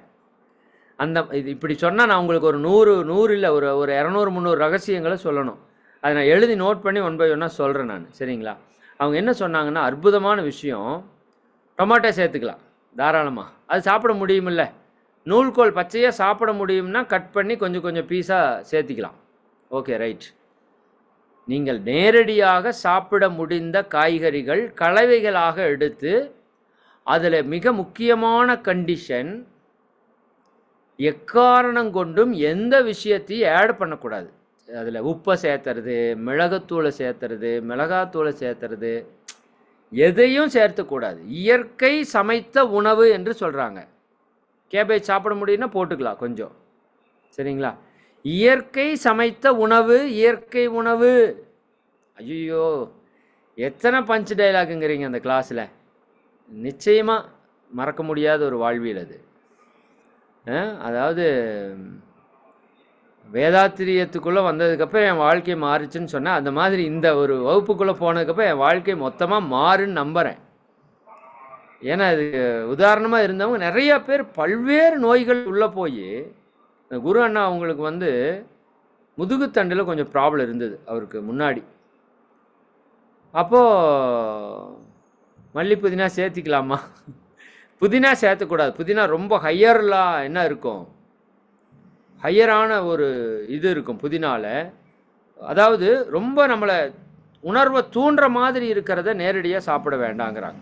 இது இப்படி சொன்னால் நான் உங்களுக்கு ஒரு 100 இல்லை, ஒரு 200-300 ரகசியங்களை சொல்லணும். அதை நான் எழுதி நோட் பண்ணி 1 by 1 சொல்கிறேன் நான். சரிங்களா? அவங்க என்ன சொன்னாங்கன்னா, அற்புதமான விஷயம், டொமாட்டோ சேர்த்துக்கலாம் தாராளமாக. அது சாப்பிட முடியுமில்ல, நூல்கோல் பச்சையாக சாப்பிட முடியும்னா கட் பண்ணி கொஞ்சம் கொஞ்சம் பீஸாக சேர்த்திக்கலாம். Okay, right. நீங்கள் நேரடியாக சாப்பிட முடிந்த காய்கறிகள் கலவைகளாக எடுத்து, அதில் மிக முக்கியமான கண்டிஷன், எக்காரணம் கொண்டும் எந்த விஷயத்தையும் ஆட் பண்ணக்கூடாது. அதில் உப்பை சேர்த்துறது, மிளகுத்தூளை சேர்த்துறது, மிளகாத்தூளை சேர்த்துறது, எதையும் சேர்த்துக்கூடாது. இயற்கை சமைத்த உணவு என்று சொல்கிறாங்க. கேபேஜ் சாப்பிட முடியும்னா போட்டுக்கலாம் கொஞ்சம். சரிங்களா? இயற்கை சமைத்த உணவு, இயற்கை உணவு. ஐயோ, எத்தனை பஞ்ச் டைலாக்குங்கிறீங்க அந்த கிளாஸில். நிச்சயமாக மறக்க முடியாத ஒரு வாழ்வியல் அது. அதாவது வேதாத்திரியத்துக்குள்ளே வந்ததுக்கப்புறம் என் வாழ்க்கை மாறுச்சுன்னு சொன்னேன். அந்த மாதிரி இந்த ஒரு வகுப்புக்குள்ளே போனதுக்கப்புறம் என் வாழ்க்கை மொத்தமாக மாறுன்னு நம்புகிறேன். ஏன்னா அது உதாரணமாக இருந்தவங்க நிறையா பேர் பல்வேறு நோய்கள் உள்ளே போய், குரு அண்ணா அவங்களுக்கு முதுகுத்தண்டில் கொஞ்சம் ப்ராப்ளம் இருந்தது அவருக்கு முன்னாடி. அப்போது மல்லி புதினா சேர்த்திக்கலாமா? புதினா சேர்த்தக்கூடாது. புதினா ரொம்ப ஹையர்லாம் என்ன இருக்கும், ஹையரான ஒரு இது இருக்கும் புதினால. அதாவது ரொம்ப நம்மளை உணர்வை தூண்டுற மாதிரி இருக்கிறத நேரடியாக சாப்பிட வேண்டாங்கிறாங்க.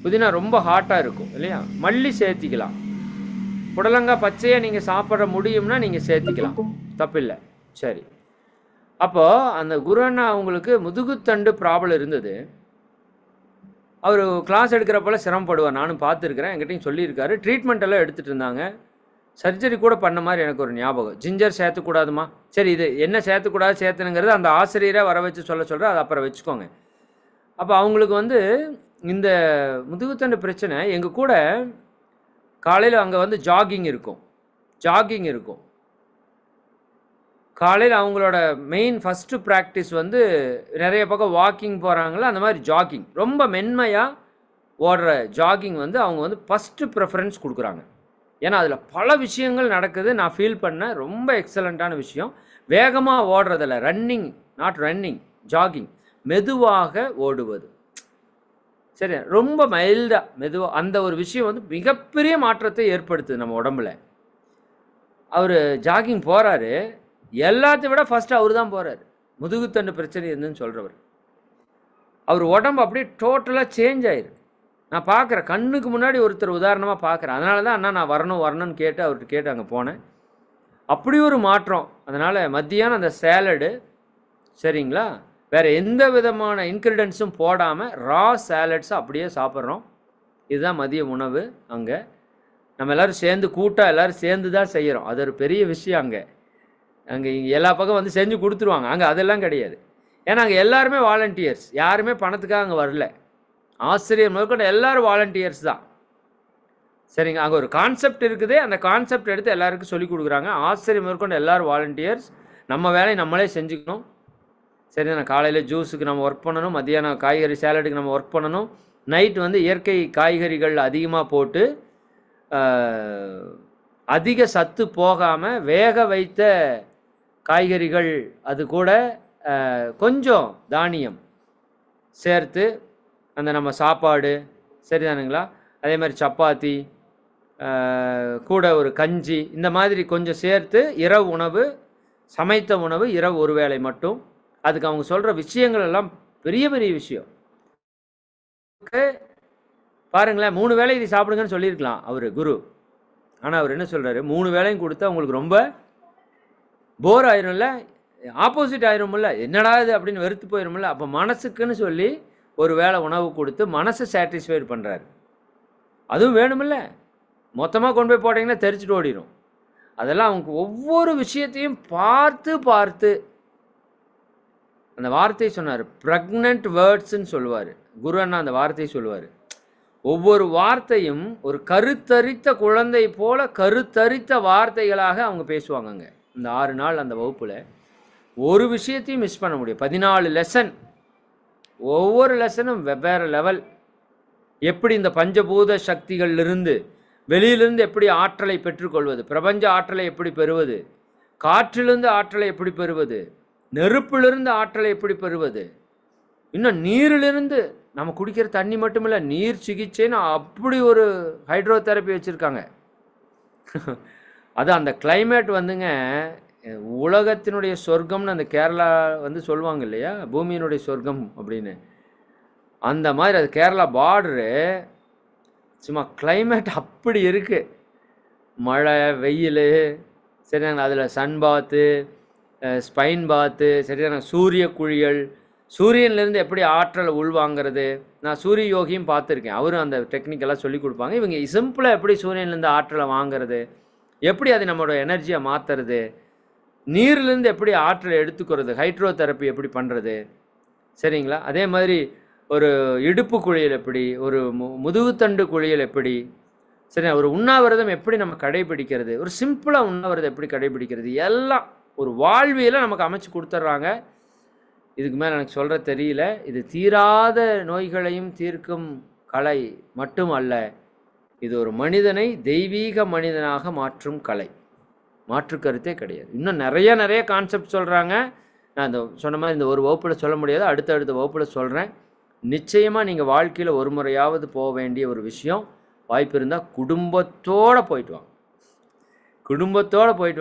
புதினா ரொம்ப ஹாட்டாக இருக்கும் இல்லையா? மல்லி சேர்த்திக்கலாம். புடலங்காய் பச்சையாக நீங்கள் சாப்பிட முடியும்னா நீங்கள் சேர்த்திக்கலாம், தப்பில்லை. சரி. அப்போது அந்த குரு அண்ணா அவங்களுக்கு முதுகுத்தண்டு ப்ராப்ளம் இருந்தது. அவர் கிளாஸ் எடுக்கிறப்பெல்லாம் சிரமப்படுவார், நானும் பார்த்துருக்கிறேன், என்கிட்டையும் சொல்லியிருக்காரு. ட்ரீட்மெண்ட் எல்லாம் எடுத்துகிட்டு இருந்தாங்க. சர்ஜரி கூட பண்ண மாதிரி எனக்கு ஒரு ஞாபகம். ஜிஞ்சர் சேர்த்துக்கூடாதுமா, சரி இது என்ன சேர்த்துக்கூடாது சேர்த்துனுங்கிறது அந்த ஆசிரியரை வர வச்சு சொல்கிறேன், அதை அப்புறம் வச்சுக்கோங்க. அப்போ அவங்களுக்கு வந்து இந்த முதுகுத்தண்டு பிரச்சனை. எங்கள் கூட காலையில் அங்கே வந்து ஜாகிங் இருக்கும். காலையில் அவங்களோட மெயின் ஃபஸ்ட்டு ப்ராக்டிஸ் வந்து நிறைய பக்கம் வாக்கிங் போகிறாங்களா, அந்த மாதிரி ஜாகிங், ரொம்ப மென்மையாக ஓடுற ஜாகிங் வந்து அவங்க வந்து ஃபஸ்ட்டு ப்ரெஃபரன்ஸ் கொடுக்குறாங்க. ஏன்னா அதில் பல விஷயங்கள் நடக்குது. நான் ஃபீல் பண்ண ரொம்ப எக்ஸலண்ட்டான விஷயம். வேகமாக ஓடுறதில்ல, ரன்னிங், ஜாகிங், மெதுவாக ஓடுவது. சரி, ரொம்ப மைல்டாக மெதுவாக, அந்த ஒரு விஷயம் வந்து மிகப்பெரிய மாற்றத்தை ஏற்படுத்துது நம்ம உடம்புல. அவர் ஜாகிங் போகிறாரு, எல்லாத்தையும் விட ஃபஸ்ட்டு அவர் தான் போகிறார். முதுகுத்தண்டு பிரச்சனை இருந்துன்னு சொல்கிறவர். அவர் உடம்பு அப்படியே டோட்டலாக சேஞ்ச் ஆயிருக்கு. நான் பார்க்குறேன், கண்ணுக்கு முன்னாடி ஒருத்தர் உதாரணமாக பார்க்குறேன். அதனால தான் அண்ணா நான் வரணும்னு கேட்டு அவர்கிட்ட கேட்டு அங்கே போனேன். அப்படி ஒரு மாற்றம். அதனால் மத்தியானம் அந்த சேலடு, சரிங்களா, வேறு எந்த விதமான இன்க்ரீடியன்ஸும் போடாமல் ரா சேலட்ஸை அப்படியே சாப்பிட்றோம். இதுதான் மதிய உணவு. அங்கே நம்ம எல்லோரும் சேர்ந்து கூட்டாக எல்லோரும் சேர்ந்து தான் செய்கிறோம். அது ஒரு பெரிய விஷயம். அங்கே எல்லா பக்கம் வந்து செஞ்சு கொடுத்துருவாங்க. அங்கே அதெல்லாம் கிடையாது. ஏன்னா அங்கே எல்லாருமே வாலண்டியர்ஸ், யாருமே பணத்துக்காக அங்கே வரல. ஆசிரியர் முதற்கொண்டு எல்லோரும் வாலண்டியர்ஸ் தான். சரிங்க, அங்கே ஒரு கான்செப்ட் இருக்குது, அந்த கான்செப்ட் எடுத்து எல்லாருக்கும் சொல்லிக் கொடுக்குறாங்க. ஆசிரியர் முதற்கொண்டு எல்லோரும் வாலண்டியர்ஸ். நம்ம வேலையை நம்மளே செஞ்சுக்கணும். சரி, நான் காலையில் ஜூஸுக்கு நம்ம ஒர்க் பண்ணணும், மத்தியானம் காய்கறி சேலடுக்கு நம்ம ஒர்க் பண்ணணும், நைட்டு வந்து இயற்கை காய்கறிகள் அதிகமாக போட்டு அதிக சத்து போகாமல் வேக வைத்த காய்கறிகள், அது கூட கொஞ்சம் தானியம் சேர்த்து அந்த நம்ம சாப்பாடு, சரிதானுங்களா, அதே மாதிரி சப்பாத்தி கூட ஒரு கஞ்சி, இந்த மாதிரி கொஞ்சம் சேர்த்து இரவு உணவு, சமைத்த உணவு இரவு ஒரு வேளை மட்டும். அதுக்கு அவங்க சொல்கிற விஷயங்கள் எல்லாம் பெரிய பெரிய விஷயம். பாருங்களேன், 3 வேளை இது சாப்பிடுங்கன்னு சொல்லியிருக்கலாம் அவர் குரு. ஆனால் அவர் என்ன சொல்கிறாரு, 3 வேளையும் கொடுத்தா உங்களுக்கு ரொம்ப போர் ஆயிரும்ல, ஆப்போசிட் ஆயிரும்ல, என்னடா இது அப்படின்னு வெறுத்து போயிரும்ல. அப்போ மனசுக்குன்னு சொல்லி ஒரு வேளை உணவு கொடுத்து மனசை சாட்டிஸ்ஃபைட் பண்ணுறாரு. அதுவும் வேணுமில்ல, மொத்தமாக கொண்டு போய் போட்டிங்கன்னா தெரிச்சுட்டு ஓடிடும். அதெல்லாம் அவங்க ஒவ்வொரு விஷயத்தையும் பார்த்து அந்த வார்த்தையை சொன்னார். ப்ரெக்னென்ட் வேர்ட்ஸ்ன்னு சொல்லுவார் குரு அண்ணா. அந்த வார்த்தையை சொல்லுவார். ஒவ்வொரு வார்த்தையும் ஒரு கருத்தரித்த குழந்தை போல கருத்தரித்த வார்த்தைகளாக அவங்க பேசுவாங்கங்க. இந்த 6 நாள் அந்த வகுப்பில் ஒரு விஷயத்தையும் மிஸ் பண்ண முடியும். 14 லெசன், ஒவ்வொரு லெசனும் வெவ்வேறு லெவல். எப்படி இந்த பஞ்சபூத சக்திகளிலிருந்து வெளியிலிருந்து எப்படி ஆற்றலை பெற்றுக்கொள்வது, பிரபஞ்ச ஆற்றலை எப்படி பெறுவது, காற்றிலிருந்து ஆற்றலை எப்படி பெறுவது, நெருப்பிலிருந்து ஆற்றலை எப்படி பெறுவது, இன்னும் நீரிலிருந்து, நம்ம குடிக்கிற தண்ணி மட்டுமில்லை, நீர் சிகிச்சைன்னு அப்படி ஒரு ஹைட்ரோ தெரப்பி வச்சுருக்காங்க. அது அந்த கிளைமேட் வந்துங்க உலகத்தினுடைய சொர்க்கம்னு அந்த கேரளா வந்து சொல்லுவாங்க இல்லையா, பூமியினுடைய சொர்க்கம் அப்படின்னு. அந்த மாதிரி அது கேரளா பார்டரு. சும்மா கிளைமேட் அப்படி இருக்குது. மழை, வெயில், சரிதாங்க. அதில் சன் பாத்து, ஸ்பைன் பாத்து, சரிதாங்க. சூரிய குழியல், சூரியன்லேருந்து எப்படி ஆற்றலை உள்வாங்கிறது. நான் சூரிய யோகியும் பார்த்துருக்கேன், அவரும் அந்த டெக்னிக்கெல்லாம் சொல்லி கொடுப்பாங்க. இவங்க சிம்பிளாக எப்படி சூரியன்லேருந்து ஆற்றலை வாங்கிறது, எப்படி அது நம்மளோட எனர்ஜியை மாற்றுறது, நீர்லேருந்து எப்படி ஆற்றலை எடுத்துக்கிறது, ஹைட்ரோ தெரப்பி எப்படி பண்ணுறது, சரிங்களா. அதே மாதிரி ஒரு இடுப்பு குழியல் எப்படி, ஒரு முதுகுத்தண்டு குழியல் எப்படி, சரி, ஒரு உண்ணாவிரதம் எப்படி நம்ம கடைபிடிக்கிறது, ஒரு சிம்பிளாக உண்ணாவிரதம் எப்படி கடைபிடிக்கிறது, எல்லாம் ஒரு வாழ்வியலை நமக்கு அமைச்சு கொடுத்துட்றாங்க. இதுக்கு மேலே எனக்கு சொல்கிற தெரியல. இது தீராத நோய்களையும் தீர்க்கும் கலை மட்டும் அல்ல, இது ஒரு மனிதனை தெய்வீக மனிதனாக மாற்றும் கலை. மாற்று கருத்தே கிடையாது. இன்னும் நிறைய கான்செப்ட் சொல்கிறாங்க. நான் இந்த சொன்ன மாதிரி இந்த ஒரு வகுப்பில் சொல்ல முடியாது, அடுத்த வகுப்பில் சொல்கிறேன். நிச்சயமாக நீங்கள் வாழ்க்கையில் ஒரு முறையாவது போக வேண்டிய ஒரு விஷயம். வாய்ப்பு இருந்தால் குடும்பத்தோடு போயிட்டு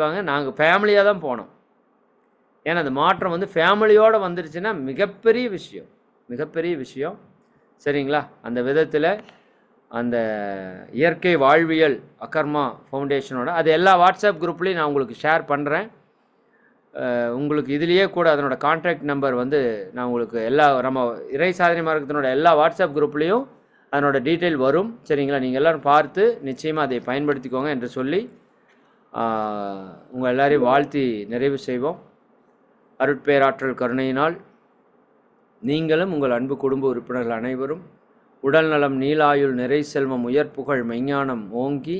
வாங்க. நாங்கள் ஃபேமிலியாக தான் போனோம். ஏன்னா அந்த மாற்றம் வந்து ஃபேமிலியோடு வந்துருச்சுன்னா மிகப்பெரிய விஷயம், சரிங்களா. அந்த விதத்தில் அந்த இயற்கை வாழ்வியல் அகர்மா ஃபவுண்டேஷனோட அது எல்லா வாட்ஸ்அப் குரூப்லேயும் நான் உங்களுக்கு ஷேர் பண்ணுறேன். உங்களுக்கு இதுலேயே கூட அதனோட கான்டாக்ட் நம்பர் வந்து நான் உங்களுக்கு எல்லா நம்ம இறை சாதனை மார்க்கத்தினோட எல்லா வாட்ஸ்அப் குரூப்லேயும் அதனோட டீட்டெயில் வரும். சரிங்களா? நீங்கள் எல்லோரும் பார்த்து நிச்சயமாக அதை பயன்படுத்திக்கோங்க என்று சொல்லி உங்கள் எல்லாரையும் வாழ்த்தி நிறைவு செய்வோம். அருட்பேராற்றல் கருணையினால் நீங்களும் உங்கள் அன்பு குடும்ப உறுப்பினர்கள் அனைவரும் உடல் நலம், நீலாயுள், நிறை செல்வம், உயர்ப்புகழ், மெஞ்ஞானம் ஓங்கி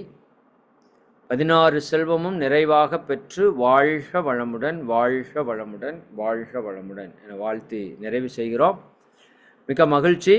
16 செல்வமும் நிறைவாக பெற்று வாழ்க வளமுடன், வாழ்க வளமுடன், வாழ்க வளமுடன் என வாழ்த்தி நிறைவு செய்கிறோம். மிக்க மகிழ்ச்சி.